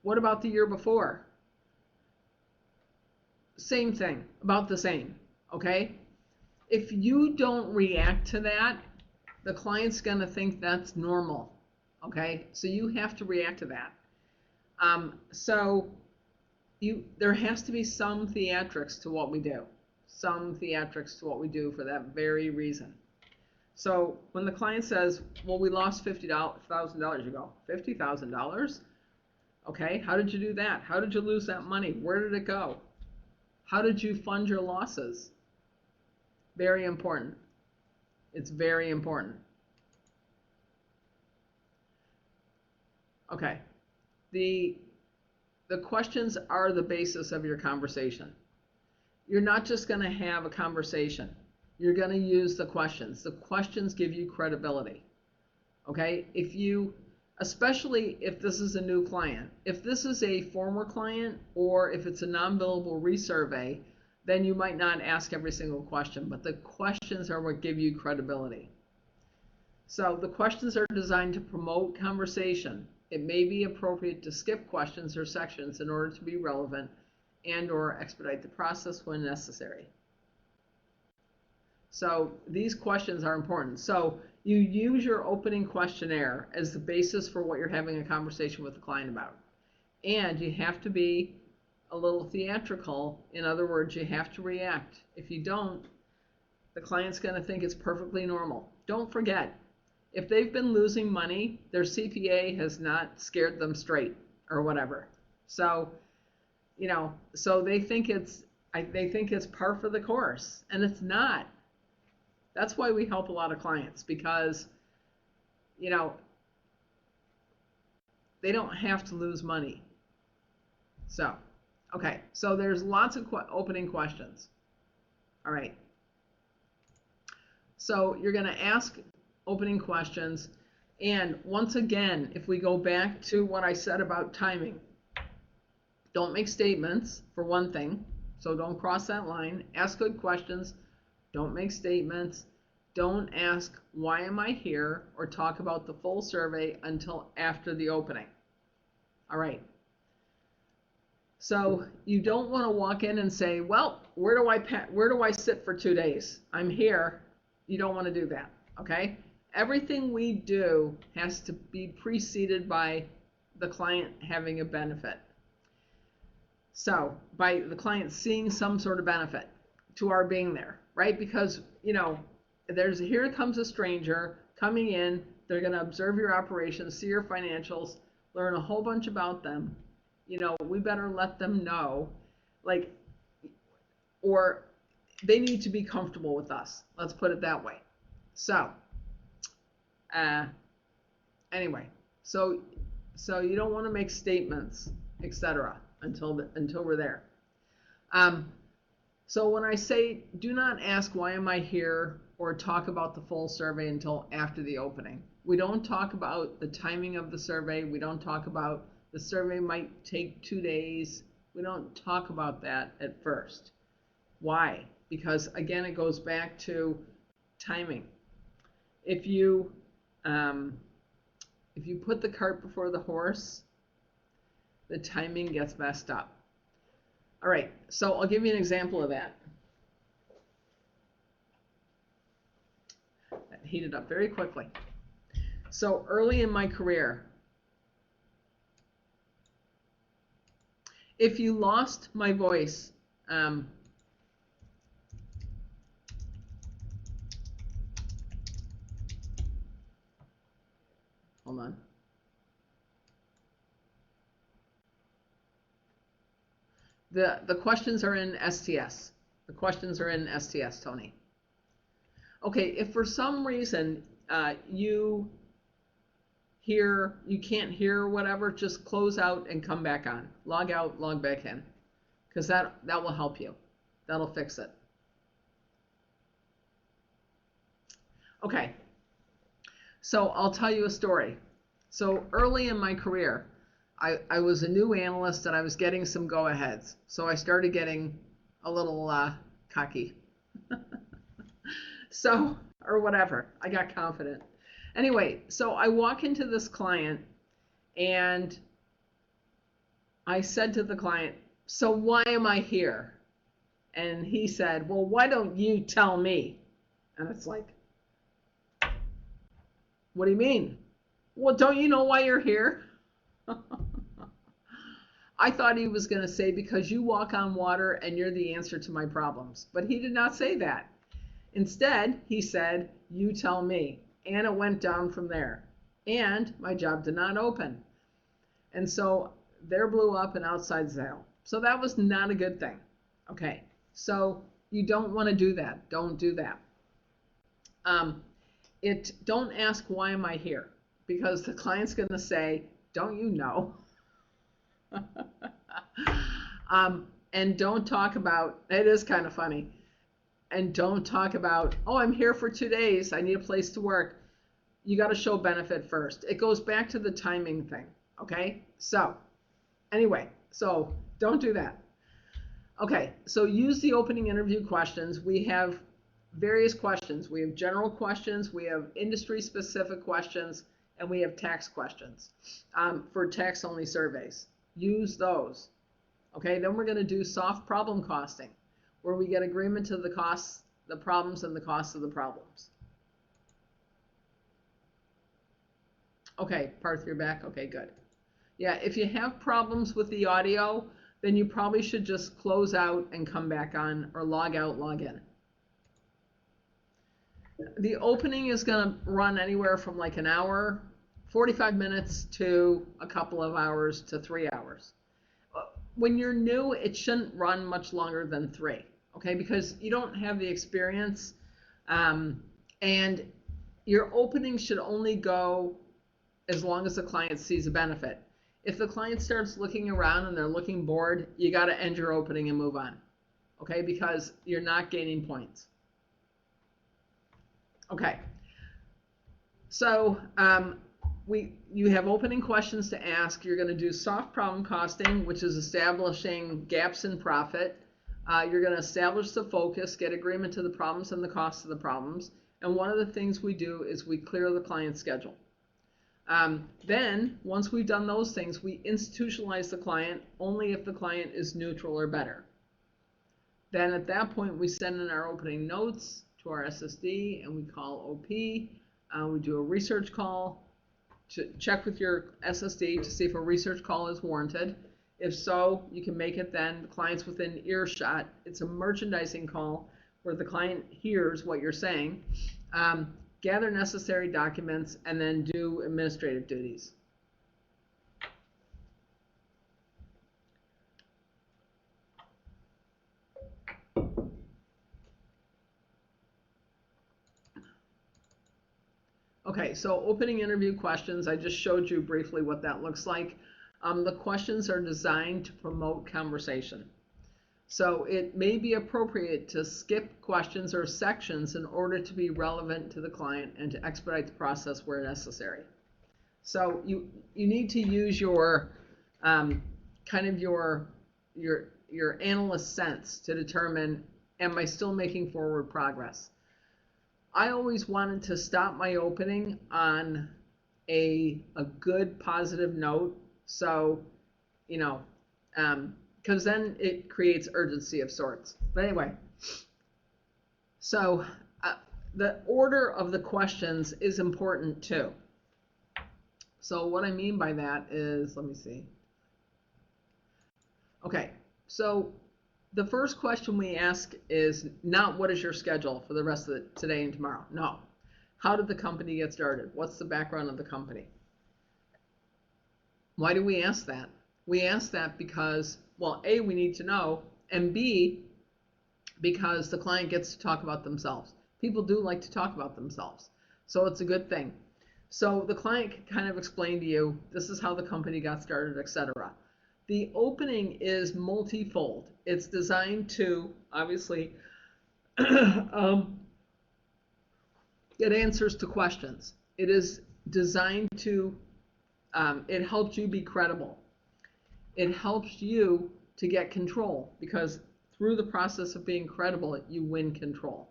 What about the year before? Same thing, about the same, okay? If you don't react to that, the client's going to think that's normal, okay? So you have to react to that. There has to be some theatrics to what we do. Some theatrics to what we do for that very reason. So when the client says, well, we lost $50,000, you go, $50,000? Okay, how did you do that? How did you lose that money? Where did it go? How did you fund your losses? Very important. It's very important. Okay, the questions are the basis of your conversation. You're not just going to have a conversation. You're going to use the questions. The questions give you credibility. Okay? Especially if this is a new client. If this is a former client or if it's a non-billable resurvey, then you might not ask every single question, but the questions are what give you credibility. So the questions are designed to promote conversation. It may be appropriate to skip questions or sections in order to be relevant and/or expedite the process when necessary. So these questions are important. So you use your opening questionnaire as the basis for what you're having a conversation with the client about. And you have to be a little theatrical. In other words, you have to react. If you don't, the client's going to think it's perfectly normal. Don't forget, if they've been losing money, their CPA has not scared them straight. or whatever. So, so they think it's par for the course, and it's not. That's why we help a lot of clients, because, they don't have to lose money. So, okay, so there's lots of opening questions. All right. So you're going to ask opening questions. And once again, if we go back to what I said about timing, don't make statements, for one thing. So don't cross that line. Ask good questions. Don't make statements. Don't ask, why am I here? Or talk about the full survey until after the opening. All right. So you don't want to walk in and say, well, where do I sit for 2 days? I'm here. You don't want to do that. Okay? Everything we do has to be preceded by the client having a benefit. So by the client seeing some sort of benefit to our being there, right? Because, here comes a stranger coming in. They're going to observe your operations, see your financials, learn a whole bunch about them. We better let them know, or they need to be comfortable with us. Let's put it that way. So, anyway, so you don't want to make statements, etc., until we're there. So when I say do not ask why am I here or talk about the full survey until after the opening, we don't talk about the timing of the survey. We don't talk about the survey might take 2 days. We don't talk about that at first. Why? Because again, it goes back to timing. If you put the cart before the horse, the timing gets messed up. All right, so I'll give you an example of that. That heated up very quickly. So early in my career, if you lost my voice, hold on. The questions are in STS. The questions are in STS, Tony. Okay, if for some reason you can't hear whatever, just close out and come back on. Log out, log back in, because that will help you. That'll fix it. Okay, so I'll tell you a story. So early in my career, I was a new analyst and I was getting some go-aheads. So I started getting a little cocky. So, or whatever, I got confident. Anyway, so I walk into this client and I said to the client, so why am I here? And he said, well, why don't you tell me? And it's like, what do you mean? Well, don't you know why you're here? I thought he was going to say, because you walk on water and you're the answer to my problems. But he did not say that. Instead, he said, you tell me. And it went down from there. And my job did not open. And so there blew up an outside sale. So that was not a good thing. Okay, so you don't want to do that. Don't do that. Don't ask, why am I here? Because the client's going to say, don't you know? And don't talk about, it is kind of funny, and don't talk about, oh, I'm here for 2 days, I need a place to work. You got to show benefit first. It goes back to the timing thing. Okay, so anyway, so don't do that. Okay, so use the opening interview questions. We have various questions. We have general questions, we have industry specific questions, and we have tax questions for tax only surveys. Use those. Okay, then we're going to do soft problem costing, where we get agreement to the costs, the problems, and the costs of the problems. Okay, Parth, you're back. Okay, good. Yeah, if you have problems with the audio, then you probably should just close out and come back on, or log out, log in. The opening is going to run anywhere from like an hour, 45 minutes to a couple of hours to 3 hours. When you're new, it shouldn't run much longer than 3, okay? Because you don't have the experience, and your opening should only go as long as the client sees a benefit. If the client starts looking around and they're looking bored, you got to end your opening and move on, okay? Because you're not gaining points. Okay. So you have opening questions to ask. You're going to do soft problem costing, which is establishing gaps in profit. You're going to establish the focus, get agreement to the problems and the cost of the problems. And one of the things we do is we clear the client's schedule. Then, once we've done those things, we institutionalize the client only if the client is neutral or better. Then at that point, we send in our opening notes to our SSD and we call OP. We do a research call to check with your SSD to see if a research call is warranted. If so, you can make it then. The client's within earshot. It's a merchandising call where the client hears what you're saying. Gather necessary documents, and then do administrative duties. Okay, so opening interview questions, I just showed you briefly what that looks like. The questions are designed to promote conversation. So it may be appropriate to skip questions or sections in order to be relevant to the client and to expedite the process where necessary. So you need to use your kind of your analyst sense to determine, am I still making forward progress? I always wanted to stop my opening on a good positive note. So, because then it creates urgency of sorts. But anyway, so the order of the questions is important too. So what I mean by that is, let me see. Okay, so the first question we ask is not what is your schedule for the rest of today and tomorrow. No. How did the company get started? What's the background of the company? Why do we ask that? We ask that because, well, A, we need to know, and B, because the client gets to talk about themselves. People do like to talk about themselves, so it's a good thing. So the client can kind of explain to you, this is how the company got started, etc. The opening is multifold. It's designed to, obviously, get answers to questions. It is designed to, it helps you be credible. It helps you to get control, because through the process of being credible, you win control.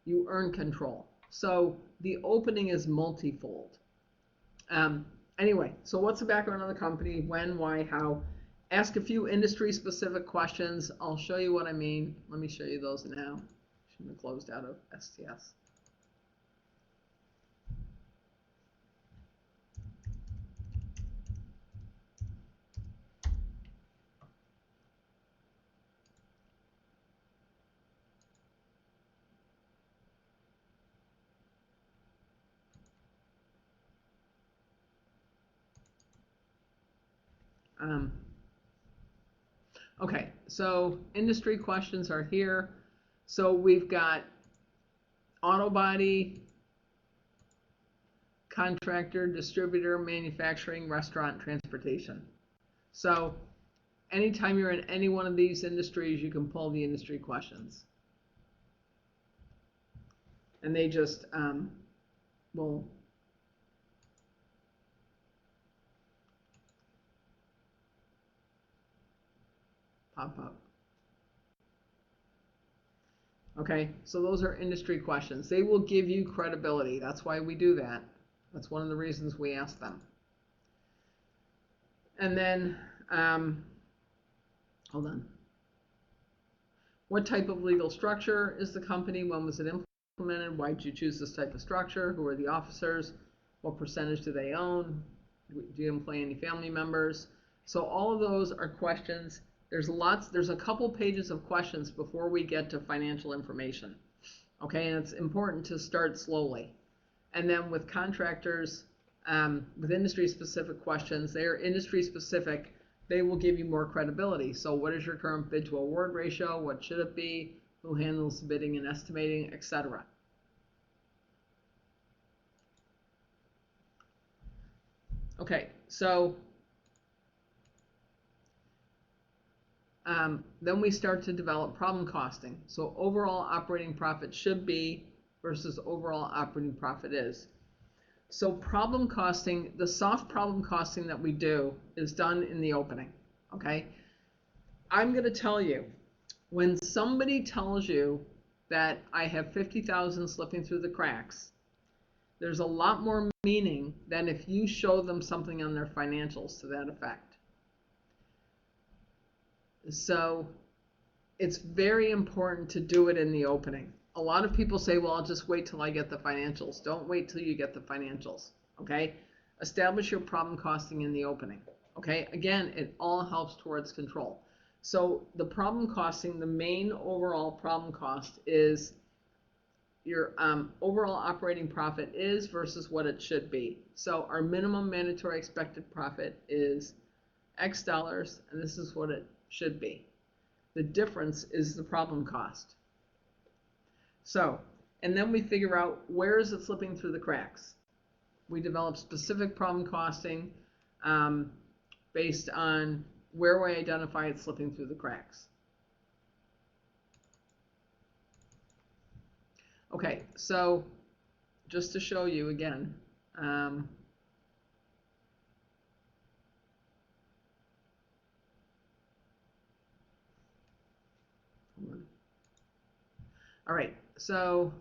You earn control. So the opening is multifold. Anyway, so what's the background of the company? When, why, how? Ask a few industry-specific questions. I'll show you what I mean. Let me show you those now. Shouldn't have closed out of STS. Okay, so industry questions are here. So we've got auto body, contractor, distributor, manufacturing, restaurant, transportation. So anytime you're in any one of these industries, you can pull the industry questions. And they just will pop up. Okay, so those are industry questions. They will give you credibility. That's why we do that. That's one of the reasons we ask them. And then, hold on. What type of legal structure is the company? When was it implemented? Why did you choose this type of structure? Who are the officers? What percentage do they own? Do you employ any family members? So all of those are questions. There's a couple pages of questions before we get to financial information. Okay, and it's important to start slowly. And then with contractors, with industry-specific questions. They are industry-specific. They will give you more credibility. So what is your current bid to award ratio? What should it be? Who handles bidding and estimating, etc. Okay, so then we start to develop problem costing. So overall operating profit should be versus overall operating profit is. So problem costing, the soft problem costing that we do is done in the opening, okay? I'm going to tell you, when somebody tells you that I have 50,000 slipping through the cracks, there's a lot more meaning than if you show them something on their financials to that effect. So it's very important to do it in the opening. A lot of people say, well, I'll just wait till I get the financials. Don't wait till you get the financials, okay? Establish your problem costing in the opening, okay? Again, it all helps towards control. So the problem costing, the main overall problem cost is your overall operating profit is versus what it should be. So our minimum mandatory expected profit is X dollars, and this is what it should be. The difference is the problem cost. So, and then we figure out where is it slipping through the cracks. We develop specific problem costing based on where we identify it slipping through the cracks. Okay, so just to show you again, all right, so,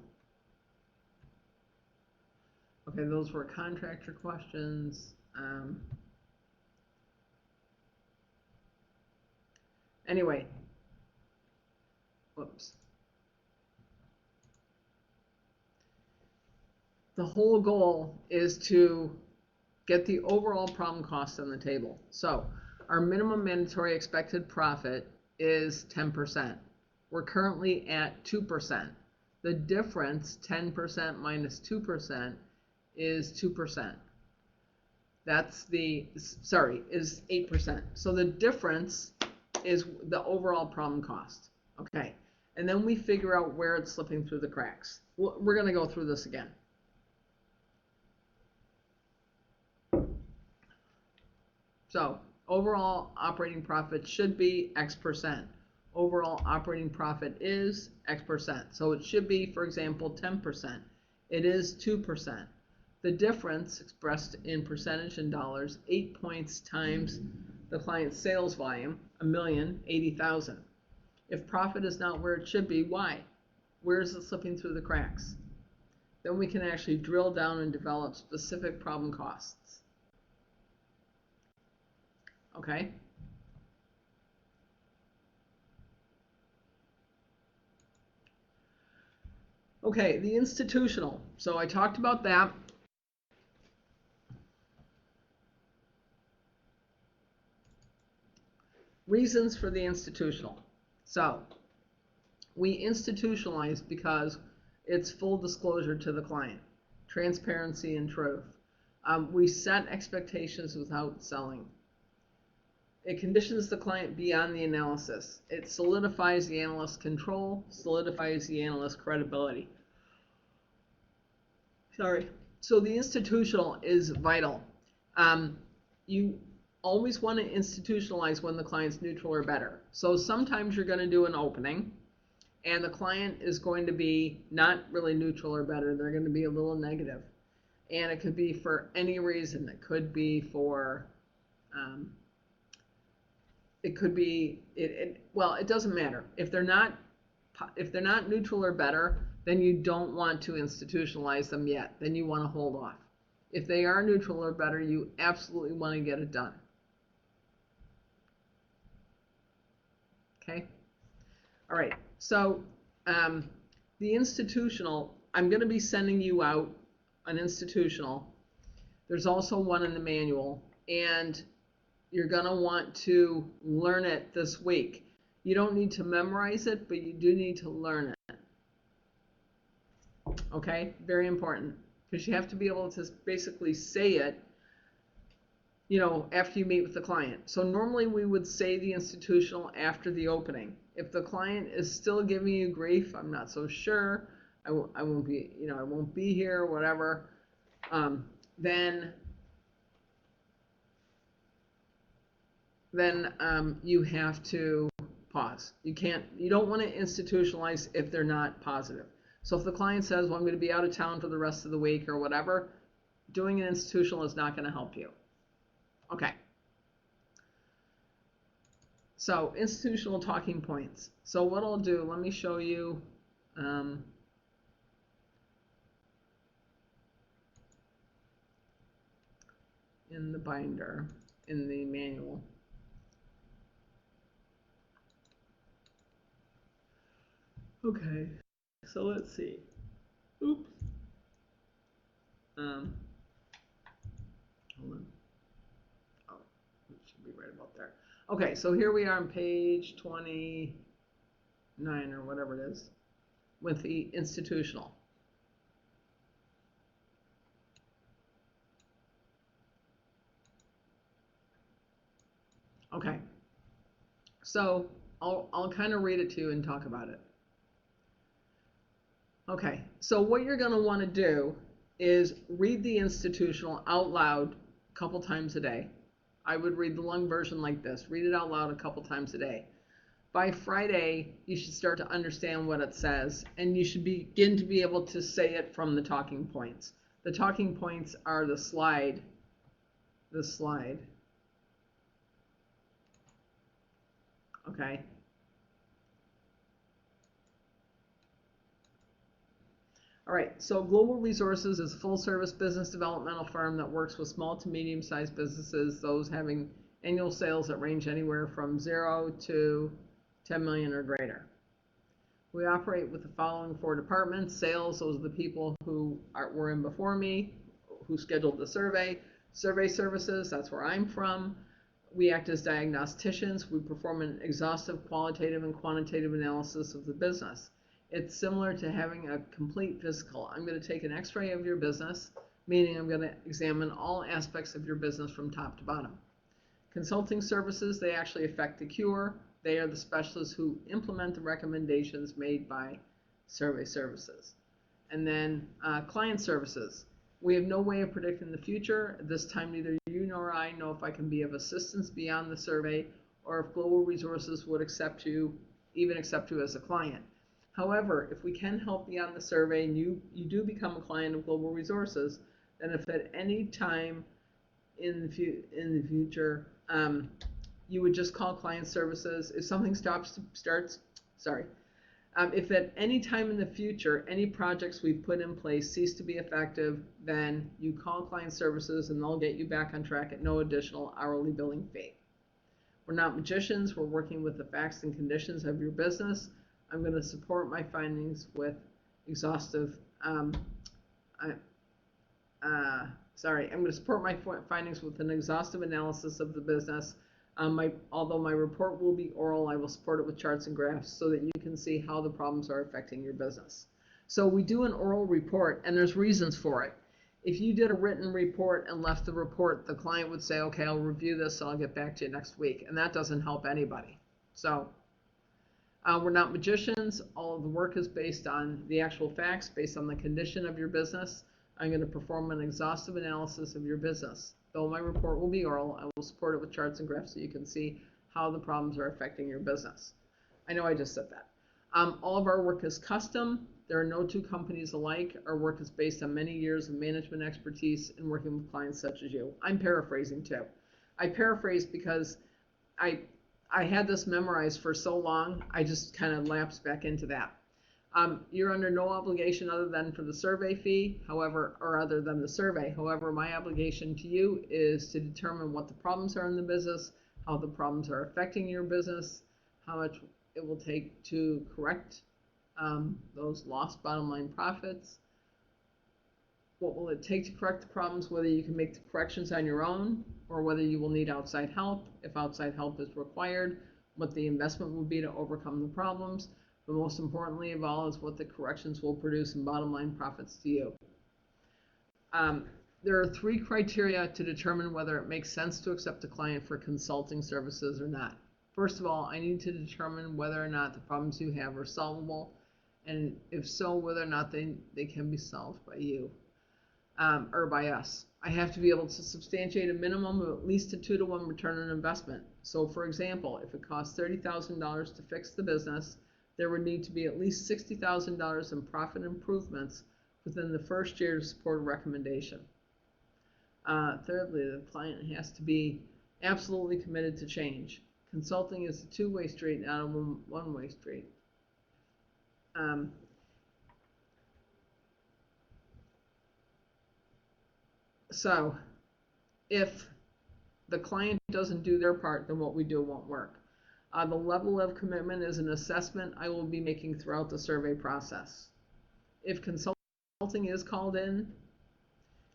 okay, those were contractor questions. Anyway, whoops. The whole goal is to get the overall problem cost on the table. So our minimum mandatory expected profit is 10%. We're currently at 2%. The difference, 10% minus 2%, is 2%. That's the, sorry, is 8%. So the difference is the overall problem cost. Okay, and then we figure out where it's slipping through the cracks. We're going to go through this again. So overall operating profit should be X%. Overall operating profit is X%. So it should be, for example, 10%. It is 2%. The difference expressed in percentage in dollars, 8 points times the client's sales volume, 1,080,000. If profit is not where it should be, why? Where is it slipping through the cracks? Then we can actually drill down and develop specific problem costs. Okay? Okay, the institutional. So I talked about that. Reasons for the institutional. So we institutionalize because it's full disclosure to the client, transparency and truth. We set expectations without selling. It conditions the client beyond the analysis. It solidifies the analyst's control, solidifies the analyst's credibility. Sorry. So the institutional is vital. You always want to institutionalize when the client's neutral or better. So sometimes you're going to do an opening, and the client is going to be not really neutral or better. They're going to be a little negative. And it could be for any reason. It could be for... it could be, well, it doesn't matter. If they're not neutral or better, then you don't want to institutionalize them yet. Then you want to hold off. If they are neutral or better, you absolutely want to get it done. Okay? All right. So the institutional, I'm going to be sending you out an institutional. There's also one in the manual. And you're going to want to learn it this week. You don't need to memorize it, but you do need to learn it. Okay? Very important. because you have to be able to basically say it, after you meet with the client. So normally we would say the institutional after the opening. If the client is still giving you grief, I'm not so sure, I won't be, I won't be here, whatever, then you have to pause. You don't want to institutionalize if they're not positive. So if the client says, well, I'm going to be out of town for the rest of the week or whatever, doing an institutional is not going to help you. Okay. So institutional talking points. So what I'll do, let me show you in the binder, in the manual. Okay, so let's see. Oops. Hold on. Oh, it should be right about there. Okay, so here we are on page 29 or whatever it is with the institutional. Okay, so I'll kind of read it to you and talk about it. Okay, so what you're going to want to do is read the institutional out loud a couple times a day. I would read the long version like this. Read it out loud a couple times a day. By Friday, you should start to understand what it says, and you should begin to be able to say it from the talking points. The talking points are the slide. Okay. All right, so Global Resources is a full-service business developmental firm that works with small to medium-sized businesses, those having annual sales that range anywhere from 0 to 10 million or greater. We operate with the following 4 departments. Sales, those are the people who were in before me, who scheduled the survey. Survey services, that's where I'm from. We act as diagnosticians. We perform an exhaustive qualitative and quantitative analysis of the business. It's similar to having a complete physical. I'm going to take an x-ray of your business, meaning I'm going to examine all aspects of your business from top to bottom. Consulting services, they actually affect the cure. They are the specialists who implement the recommendations made by survey services. And then client services. We have no way of predicting the future. At this time, neither you nor I know if I can be of assistance beyond the survey or if Global Resources would even accept you as a client. However, if we can help beyond the survey and you do become a client of Global Resources, then if at any time in the future you would just call client services, if something if at any time in the future any projects we've put in place cease to be effective, then you call client services and they'll get you back on track at no additional hourly billing fee. We're not magicians. We're working with the facts and conditions of your business. I'm going to support my findings with exhaustive. I'm going to support my findings with an exhaustive analysis of the business. Although my report will be oral, I will support it with charts and graphs so that you can see how the problems are affecting your business. So we do an oral report, and there's reasons for it. If you did a written report and left the report, the client would say, okay, I'll review this, so I'll get back to you next week. And that doesn't help anybody. So we're not magicians. All of the work is based on the actual facts, based on the condition of your business. I'm going to perform an exhaustive analysis of your business. Though my report will be oral, I will support it with charts and graphs so you can see how the problems are affecting your business. I know I just said that. All of our work is custom. There are no 2 companies alike. Our work is based on many years of management expertise and working with clients such as you. I'm paraphrasing too. I paraphrase because I had this memorized for so long, I just kind of lapsed back into that. You're under no obligation other than for the survey fee, other than the survey. However, my obligation to you is to determine what the problems are in the business, how the problems are affecting your business, how much it will take to correct those lost bottom line profits, what will it take to correct the problems, whether you can make the corrections on your own or whether you will need outside help, if outside help is required, what the investment will be to overcome the problems, but most importantly of all is what the corrections will produce in bottom line profits to you. There are 3 criteria to determine whether it makes sense to accept a client for consulting services or not. First of all, I need to determine whether or not the problems you have are solvable, and if so, whether or not they can be solved by you or by us. I have to be able to substantiate a minimum of at least a 2-to-1 return on investment. So, for example, if it costs $30,000 to fix the business, there would need to be at least $60,000 in profit improvements within the first year to support a recommendation. Thirdly, the client has to be absolutely committed to change. Consulting is a 2-way street, not a 1-way street. So, if the client doesn't do their part, then what we do won't work. The level of commitment is an assessment I will be making throughout the survey process. If consulting is called in,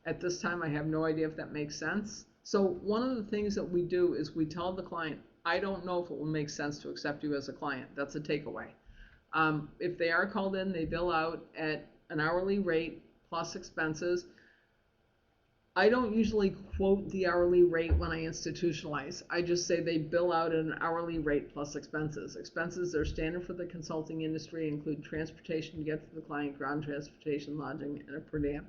at this time I have no idea if that makes sense. So one of the things that we do is we tell the client, I don't know if it will make sense to accept you as a client. That's a takeaway. If they are called in, they bill out at an hourly rate plus expenses. I don't usually quote the hourly rate when I institutionalize. I just say they bill out at an hourly rate plus expenses. Expenses are standard for the consulting industry, include transportation to get to the client, ground transportation, lodging, and a per diem.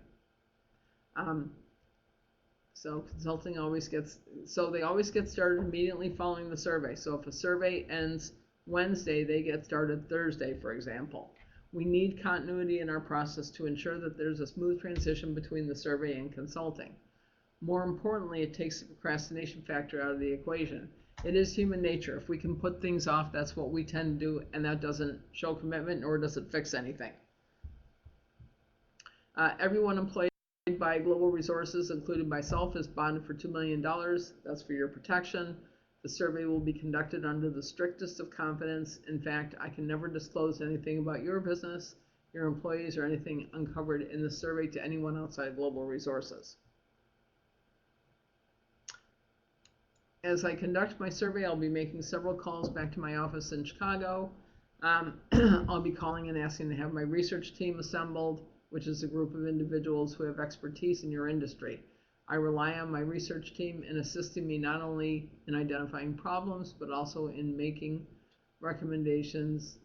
So consulting they always get started immediately following the survey. So if a survey ends Wednesday, they get started Thursday, for example. We need continuity in our process to ensure that there's a smooth transition between the survey and consulting. More importantly, it takes the procrastination factor out of the equation. It is human nature. If we can put things off, that's what we tend to do, and that doesn't show commitment nor does it fix anything. Everyone employed by Global Resources, including myself, is bonded for $2 million. That's for your protection. The survey will be conducted under the strictest of confidence. In fact, I can never disclose anything about your business, your employees, or anything uncovered in the survey to anyone outside Global Resources. As I conduct my survey, I'll be making several calls back to my office in Chicago. I'll be calling and asking to have my research team assembled, which is a group of individuals who have expertise in your industry. I rely on my research team in assisting me not only in identifying problems, but also in making recommendations,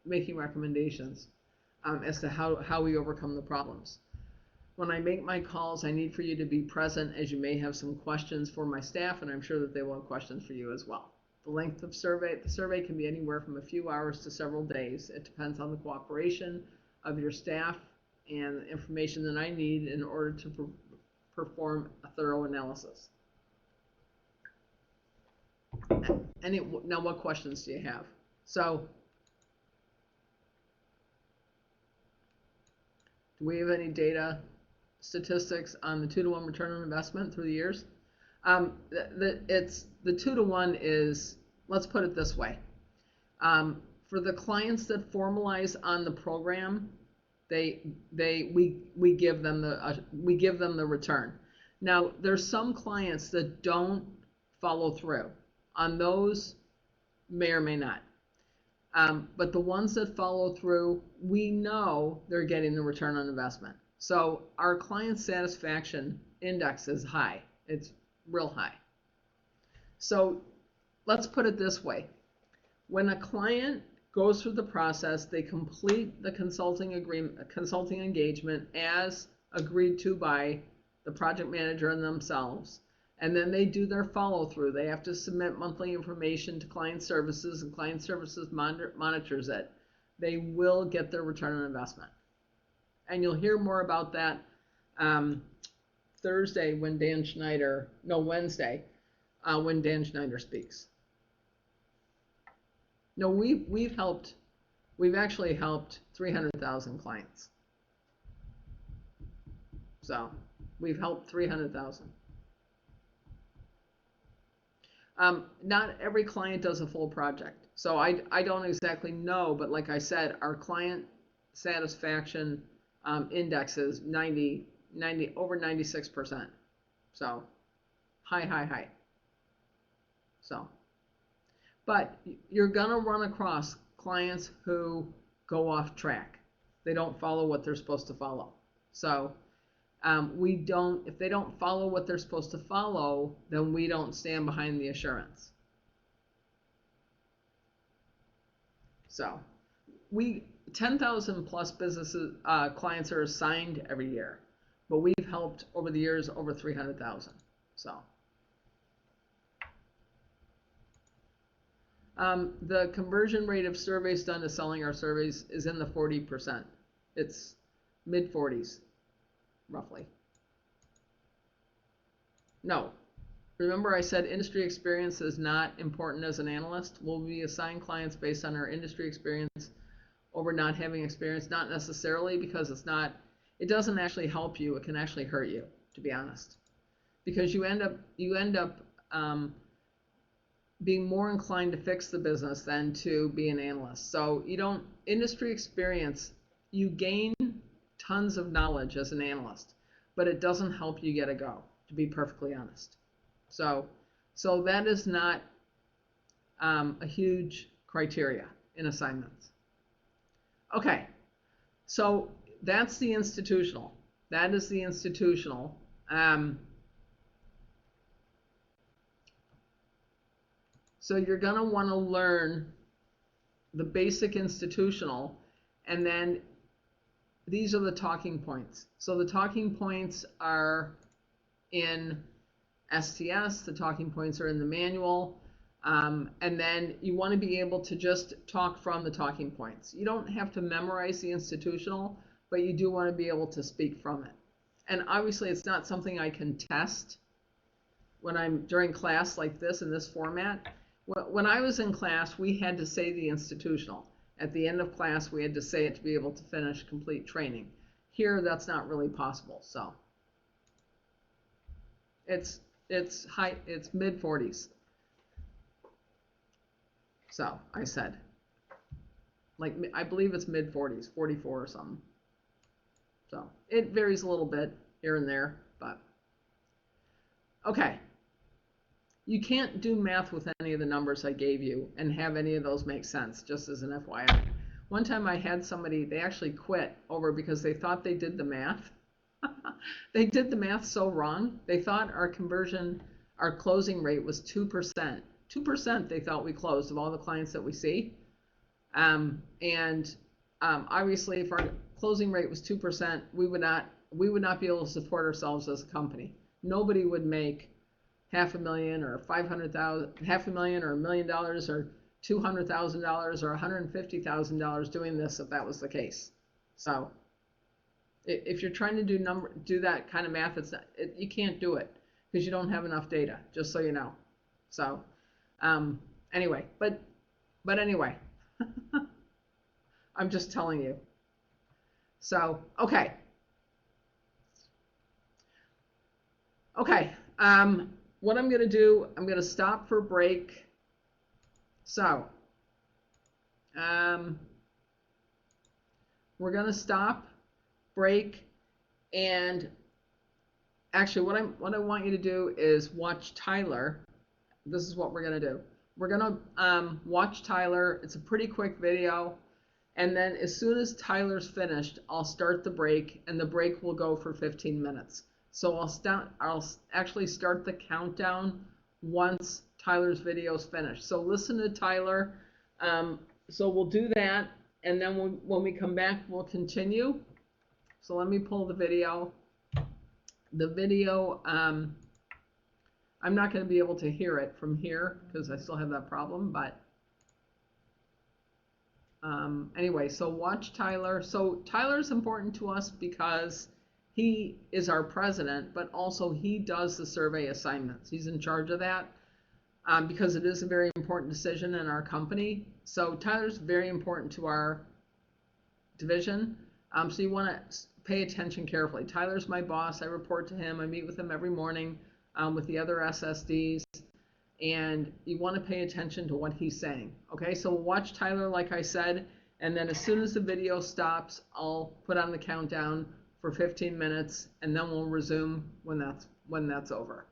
making recommendations as to how we overcome the problems. When I make my calls, I need for you to be present, as you may have some questions for my staff, and I'm sure that they will have questions for you as well. The length of the survey can be anywhere from a few hours to several days. It depends on the cooperation of your staff and the information that I need in order to perform a thorough analysis. Now, what questions do you have? So, do we have any data, statistics on the 2-to-1 return on investment through the years? The 2-to-1 is, let's put it this way. For the clients that formalize on the program, we give them the return. Now, there's some clients that don't follow through. On those, may or may not. But the ones that follow through, we know they're getting the return on investment. So our client satisfaction index is high. It's real high. So let's put it this way. When a client goes through the process, they complete the consulting engagement as agreed to by the project manager and themselves, and then they do their follow-through. They have to submit monthly information to client services, and client services monitors it. They will get their return on investment. And you'll hear more about that Wednesday, when Dan Schneider speaks. No, we've actually helped 300,000 clients. So we've helped 300,000. Not every client does a full project. So I don't exactly know, but like I said, our client satisfaction index is over 96%. So high. So, but you're gonna run across clients who go off track. They don't follow what they're supposed to follow. So if they don't follow what they're supposed to follow, then we don't stand behind the assurance. So 10,000 plus businesses, clients are assigned every year, but we've helped over the years over 300,000. So the conversion rate of surveys done to selling our surveys is in the 40%. It's mid 40s, roughly. No. Remember I said industry experience is not important as an analyst? Will we assign clients based on our industry experience over not having experience? Not necessarily, because it doesn't actually help you. It can actually hurt you, to be honest. Because you end up being more inclined to fix the business than to be an analyst. So industry experience, you gain tons of knowledge as an analyst, but it doesn't help you get a go, to be perfectly honest. So that is not a huge criteria in assignments. Okay, so that's the institutional. That is the institutional. So you're going to want to learn the basic institutional, and then these are the talking points. So the talking points are in STS, the talking points are in the manual, and then you want to be able to just talk from the talking points. You don't have to memorize the institutional, but you do want to be able to speak from it. And obviously it's not something I can test when I'm during class like this in this format. When I was in class, we had to say the institutional. At the end of class, we had to say it to be able to finish complete training. Here, that's not really possible. So it's mid 40s. So I said, like, I believe it's mid 40s, 44 or something. So it varies a little bit here and there, but okay. You can't do math with any of the numbers I gave you and have any of those make sense, just as an FYI. One time I had somebody, they actually quit over because they thought they did the math. They did the math so wrong. They thought our closing rate was 2%. 2% they thought we closed of all the clients that we see. Obviously if our closing rate was 2%, we would not be able to support ourselves as a company. Nobody would make $500,000 or $500,000, $500,000 or $1 million or $200,000 or $150,000 doing this if that was the case. So if you're trying to do that kind of math, you can't do it because you don't have enough data, just so you know. So anyway, but anyway, I'm just telling you. So okay. What I'm going to do, I'm going to stop for break. So we're going to stop, break, and actually what I want you to do is watch Tyler. This is what we're going to do. We're going to watch Tyler. It's a pretty quick video. And then as soon as Tyler's finished, I'll start the break, and the break will go for 15 minutes. So I'll actually start the countdown once Tyler's video is finished. So listen to Tyler. So we'll do that, and then when we come back, we'll continue. So let me pull the video. The video, I'm not going to be able to hear it from here because I still have that problem, but anyway, so watch Tyler. So Tyler's important to us because he is our president, but also he does the survey assignments. He's in charge of that because it is a very important decision in our company. So Tyler's very important to our division. So you want to pay attention carefully. Tyler's my boss. I report to him. I meet with him every morning with the other SSDs. And you want to pay attention to what he's saying. Okay, so we'll watch Tyler like I said, and then as soon as the video stops, I'll put on the countdown for 15 minutes, and then we'll resume when that's over.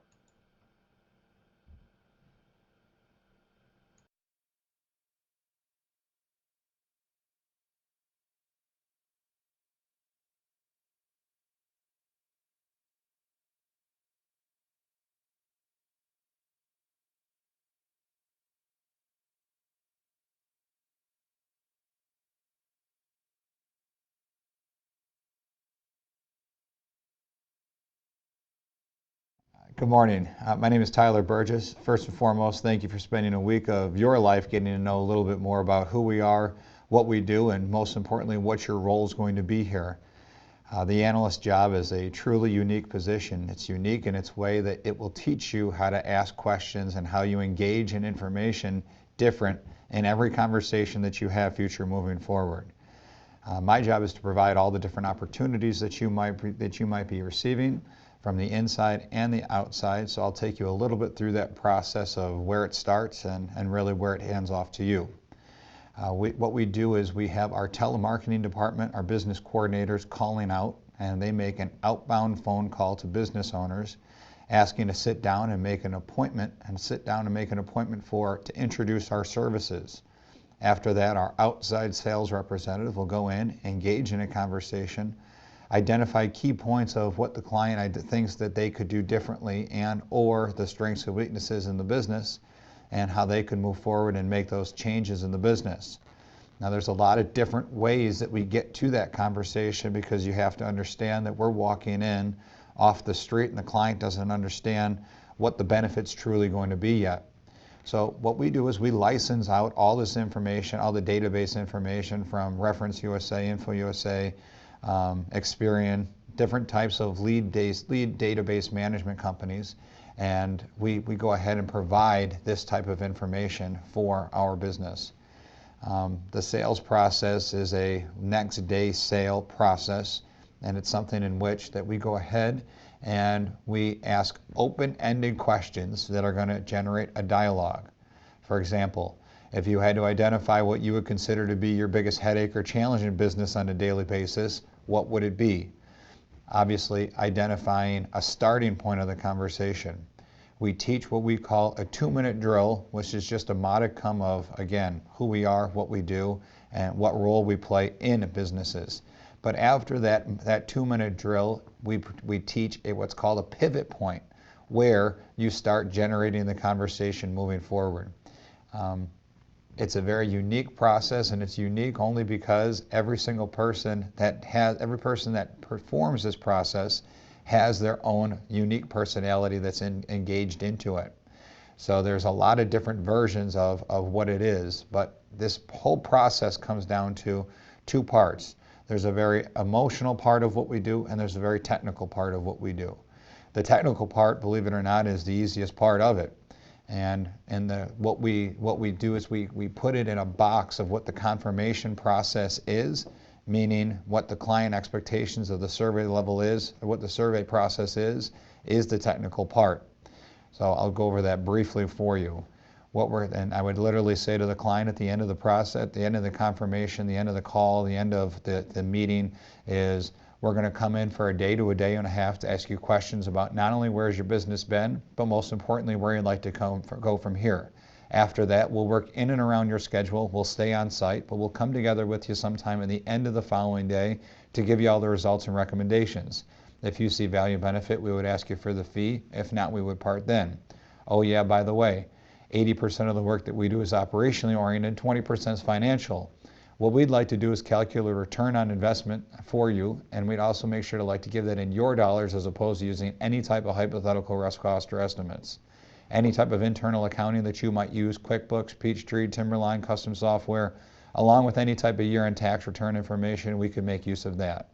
Good morning. My name is Tyler Burgess. First and foremost, thank you for spending a week of your life getting to know a little bit more about who we are, what we do, and most importantly, what your role is going to be here. The analyst job is a truly unique position. It's unique in its way that it will teach you how to ask questions and how you engage in information different in every conversation that you have future moving forward. My job is to provide all the different opportunities that you might be receiving from the inside and the outside. So I'll take you a little bit through that process of where it starts and really where it hands off to you. What we do is we have our telemarketing department, our business coordinators calling out, and they make an outbound phone call to business owners asking to sit down and make an appointment to introduce our services. After that, our outside sales representative will go in, engage in a conversation, identify key points of what the client thinks that they could do differently and or the strengths and weaknesses in the business and how they could move forward and make those changes in the business. Now there's a lot of different ways that we get to that conversation because you have to understand that we're walking in off the street and the client doesn't understand what the benefit's truly going to be yet. So what we do is we license out all this information, all the database information from Reference USA, Info USA, Experian, different types of lead database management companies, and we go ahead and provide this type of information for our business. The sales process is a next day sale process, and it's something in which that we go ahead and we ask open-ended questions that are going to generate a dialogue. For example, if you had to identify what you would consider to be your biggest headache or challenge in business on a daily basis, what would it be? Obviously, identifying a starting point of the conversation. We teach what we call a 2-minute drill, which is just a modicum of, again, who we are, what we do, and what role we play in businesses. But after that 2-minute drill, we teach what's called a pivot point, where you start generating the conversation moving forward. It's a very unique process, and it's unique only because every person that performs this process has their own unique personality that's engaged into it. So there's a lot of different versions of what it is, but this whole process comes down to 2 parts. There's a very emotional part of what we do, and there's a very technical part of what we do. The technical part, believe it or not, is the easiest part of it. And what we do is we put it in a box of what the confirmation process is, meaning what the client expectations of the survey level is, or what the survey process is the technical part. So I'll go over that briefly for you. And I would literally say to the client at the end of the process, at the end of the confirmation, the end of the call, the end of the meeting is, we're going to come in for a day to a day and a half to ask you questions about not only where's your business been, but most importantly, where you'd like to go from here. After that, we'll work in and around your schedule. We'll stay on site, but we'll come together with you sometime at the end of the following day to give you all the results and recommendations. If you see value benefit, we would ask you for the fee. If not, we would part then. Oh yeah, by the way, 80% of the work that we do is operationally oriented, 20% is financial. What we'd like to do is calculate a return on investment for you, and we'd also make sure to give that in your dollars as opposed to using any type of hypothetical risk cost or estimates. Any type of internal accounting that you might use, QuickBooks, Peachtree, Timberline, custom software, along with any type of year-end tax return information, we could make use of that.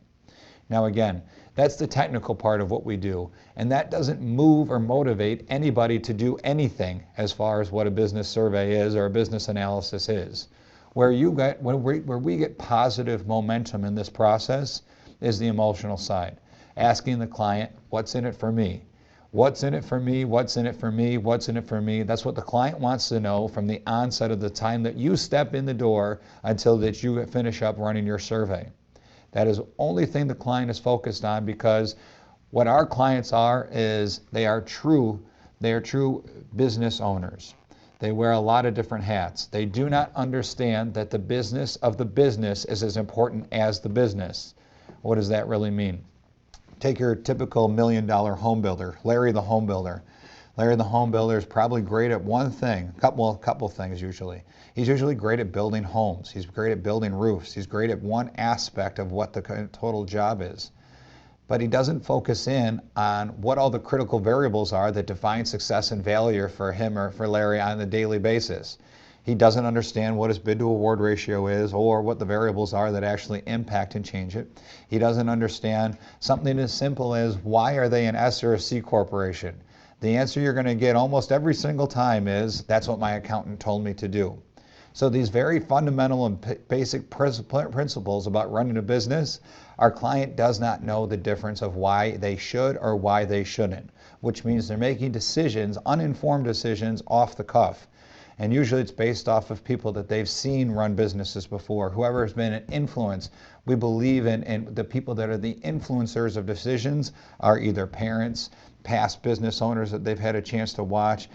Now again, that's the technical part of what we do, and that doesn't move or motivate anybody to do anything as far as what a business survey is or a business analysis is. Where we get positive momentum in this process is the emotional side. Asking the client, what's in it for me? What's in it for me? What's in it for me? What's in it for me? That's what the client wants to know from the onset of the time that you step in the door until that you finish up running your survey. That is the only thing the client is focused on, because what our clients are is they are true business owners. They wear a lot of different hats. They do not understand that the business of the business is as important as the business. What does that really mean? Take your typical $1 million home builder, Larry the home builder. Larry the home builder is probably great at one thing, couple things usually. He's usually great at building homes. He's great at building roofs. He's great at one aspect of what the total job is. but he doesn't focus in on what all the critical variables are that define success and failure for him or for Larry on a daily basis. He doesn't understand what his bid to award ratio is or what the variables are that actually impact and change it. He doesn't understand something as simple as why are they an S or a C corporation? The answer you're going to get almost every single time is that's what my accountant told me to do. So these very fundamental and basic principles about running a business, our client does not know the difference of why they should or why they shouldn't, which means they're making decisions, uninformed decisions, off the cuff. And usually it's based off of people that they've seen run businesses before. Whoever has been an influence, we believe in the people that are the influencers of decisions are either parents, past business owners that they've had a chance to watch,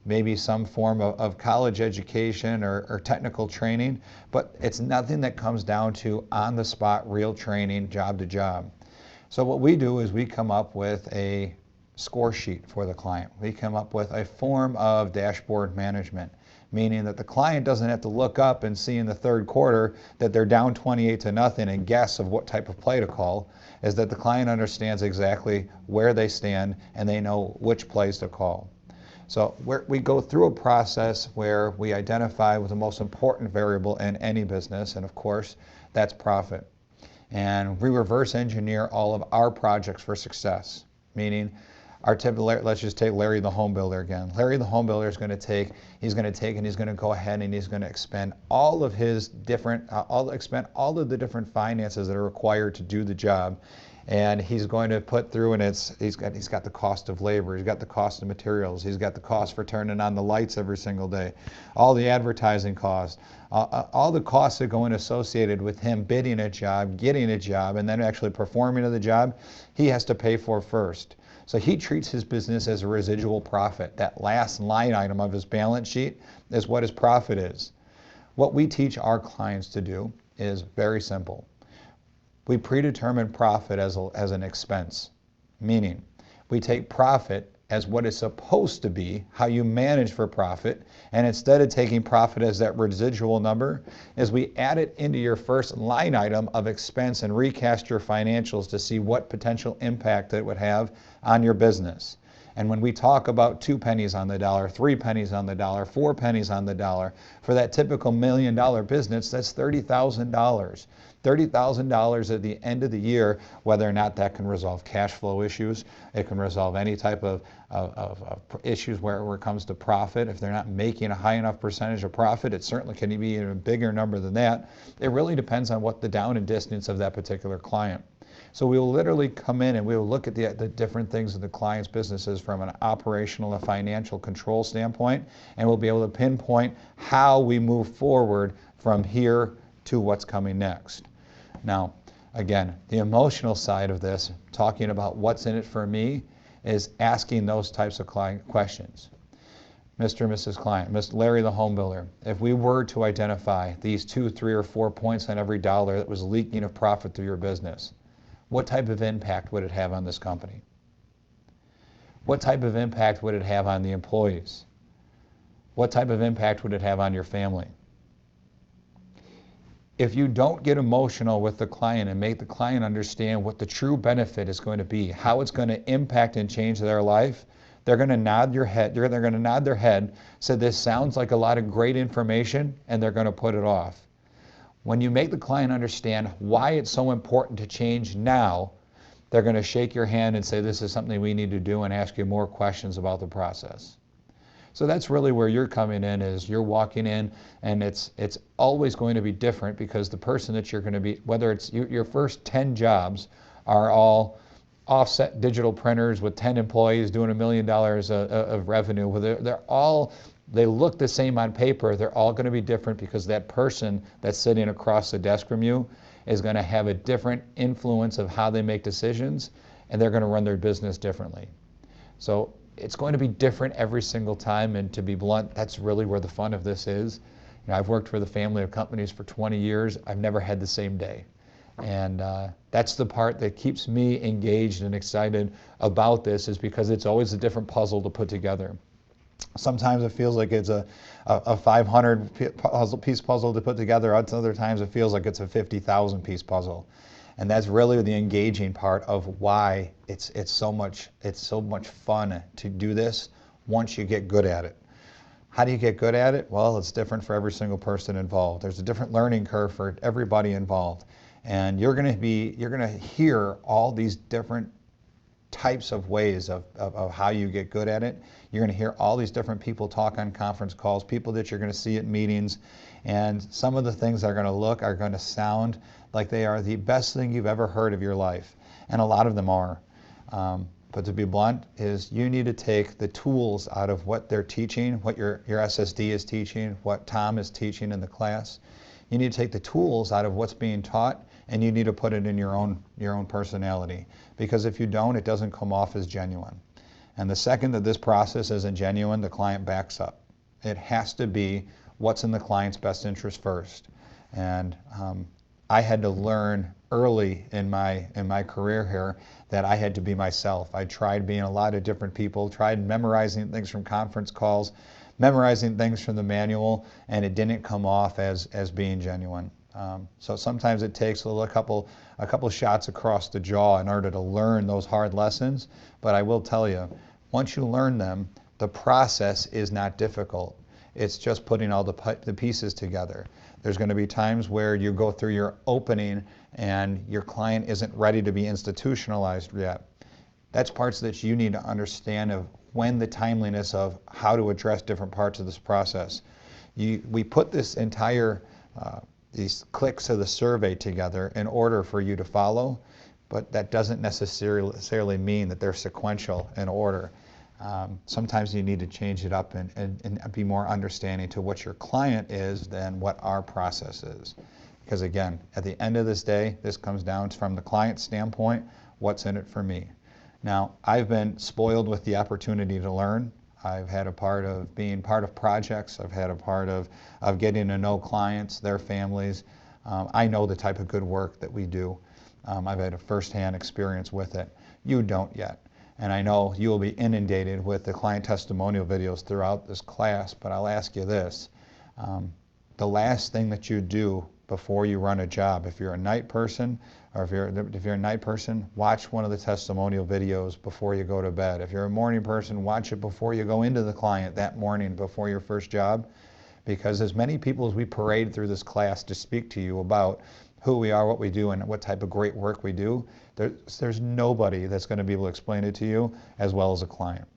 maybe some form of college education or technical training, but it's nothing that comes down to on-the-spot real training, job to job. So what we do is we come up with a score sheet for the client. We come up with a form of dashboard management, meaning that the client doesn't have to look up and see in the third quarter that they're down 28-0 and guess of what type of play to call, is that the client understands exactly where they stand and they know which plays to call. So we go through a process where we identify what the most important variable in any business, and of course, that's profit. And we reverse engineer all of our projects for success, meaning our typical, let's just take Larry the home builder again. Larry the home builder is going to take and he's going to go ahead and he's going to expend all of his different, all of the different finances that are required to do the job. And he's going to put through, and he's got the cost of labor, he's got the cost of materials, he's got the cost for turning on the lights every single day, all the advertising costs, all the costs that go in associated with him bidding a job, getting a job, and then actually performing the job, he has to pay for first. So he treats his business as a residual profit. That last line item of his balance sheet is what his profit is. What we teach our clients to do is very simple. We predetermine profit as an expense, meaning we take profit as what it's supposed to be, how you manage for profit, and instead of taking profit as that residual number, is we add it into your first line item of expense and recast your financials to see what potential impact it would have on your business. And when we talk about 2 pennies on the dollar, 3 pennies on the dollar, 4 pennies on the dollar, for that typical $1 million business, that's $30,000. $30,000 at the end of the year, whether or not that can resolve cash flow issues, it can resolve any type of issues where it comes to profit. If they're not making a high enough percentage of profit, it certainly can be even a bigger number than that. It really depends on what the down and distance of that particular client. So we will literally come in and we will look at the different things of the client's businesses from an operational and financial control standpoint, and we'll be able to pinpoint how we move forward from here to what's coming next. Now, again, the emotional side of this, talking about what's in it for me, is asking those types of client questions. Mr. and Mrs. Client, Mr. Larry the home builder, if we were to identify these 2, 3, or 4 points on every dollar that was leaking of profit through your business, what type of impact would it have on this company? What type of impact would it have on the employees? What type of impact would it have on your family? If you don't get emotional with the client and make the client understand what the true benefit is going to be, how it's going to impact and change their life, they're going to nod their head, say this sounds like a lot of great information, and they're going to put it off. When you make the client understand why it's so important to change now, they're going to shake your hand and say this is something we need to do and ask you more questions about the process. So that's really where you're coming in, is you're walking in and it's always going to be different, because the person that you're going to be, whether it's your first 10 jobs are all offset digital printers with 10 employees doing $1 million of revenue, they look the same on paper, they're all going to be different because that person that's sitting across the desk from you is going to have a different influence of how they make decisions, and they're going to run their business differently. So it's going to be different every single time, and to be blunt, that's really where the fun of this is. You know, I've worked for the family of companies for 20 years. I've never had the same day. And that's the part that keeps me engaged and excited about this, is because it's always a different puzzle to put together. Sometimes it feels like it's a 500 piece puzzle to put together. Other times it feels like it's a 50,000 piece puzzle. And that's really the engaging part of why it's so much fun to do this once you get good at it. How do you get good at it? Well, it's different for every single person involved. There's a different learning curve for everybody involved. And you're going to hear all these different types of ways of how you get good at it. You're going to hear all these different people talk on conference calls, people that you're going to see at meetings, and some of the things are going to sound like they are the best thing you've ever heard of your life, and a lot of them are. But to be blunt, is you need to take the tools out of what they're teaching, what your SSD is teaching, what Tom is teaching in the class. You need to take the tools out of what's being taught, and you need to put it in your own personality. Because if you don't, it doesn't come off as genuine. And the second that this process isn't genuine, the client backs up. It has to be what's in the client's best interest first. And I had to learn early in my career here that I had to be myself. I tried being a lot of different people, tried memorizing things from conference calls, memorizing things from the manual, and it didn't come off as being genuine. So sometimes it takes a couple shots across the jaw in order to learn those hard lessons. But I will tell you, once you learn them, the process is not difficult. It's just putting all the pieces together. There's going to be times where you go through your opening and your client isn't ready to be institutionalized yet. That's parts that you need to understand of when the timeliness of how to address different parts of this process. We put this entire these clicks of the survey together in order for you to follow, but that doesn't necessarily mean that they're sequential in order. Sometimes you need to change it up and be more understanding to what your client is than what our process is. Because again, at the end of this day, this comes down from the client standpoint, what's in it for me. Now, I've been spoiled with the opportunity to learn. I've had a part of being part of projects. I've had a part of getting to know clients, their families. I know the type of good work that we do. I've had a firsthand experience with it. You don't yet. And I know you will be inundated with the client testimonial videos throughout this class, but I'll ask you this. The last thing that you do before you run a job, if you're a night person, or if you're a night person, watch one of the testimonial videos before you go to bed. If you're a morning person, watch it before you go into the client that morning before your first job. Because as many people as we parade through this class to speak to you about who we are, what we do, and what type of great work we do, there's nobody that's going to be able to explain it to you as well as a client.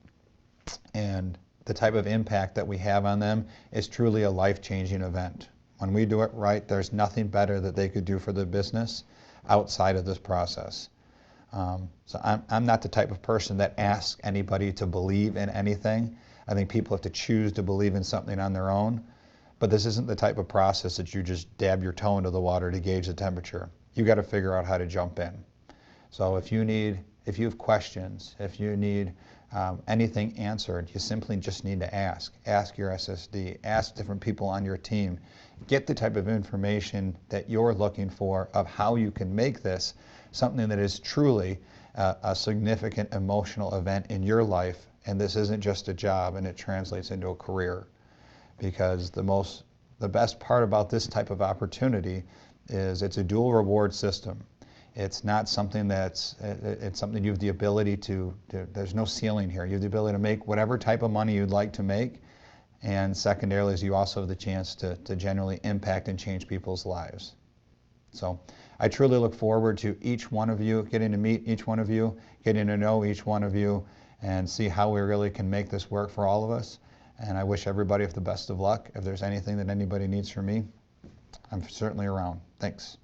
And the type of impact that we have on them is truly a life-changing event. When we do it right, there's nothing better that they could do for the business outside of this process. So I'm not the type of person that asks anybody to believe in anything. I think people have to choose to believe in something on their own. But this isn't the type of process that you just dab your toe into the water to gauge the temperature. You got to figure out how to jump in. So if you have questions, if you need anything answered, you simply just need to ask. Ask your SSD, ask different people on your team. Get the type of information that you're looking for of how you can make this something that is truly a significant emotional event in your life, and this isn't just a job and it translates into a career. Because the best part about this type of opportunity is it's a dual reward system. It's not something it's something you have the ability to, there's no ceiling here. You have the ability to make whatever type of money you'd like to make. And secondarily is you also have the chance to genuinely impact and change people's lives. So I truly look forward to each one of you, getting to meet each one of you, getting to know each one of you, and see how we really can make this work for all of us. And I wish everybody the best of luck. If there's anything that anybody needs from me, I'm certainly around. Thanks.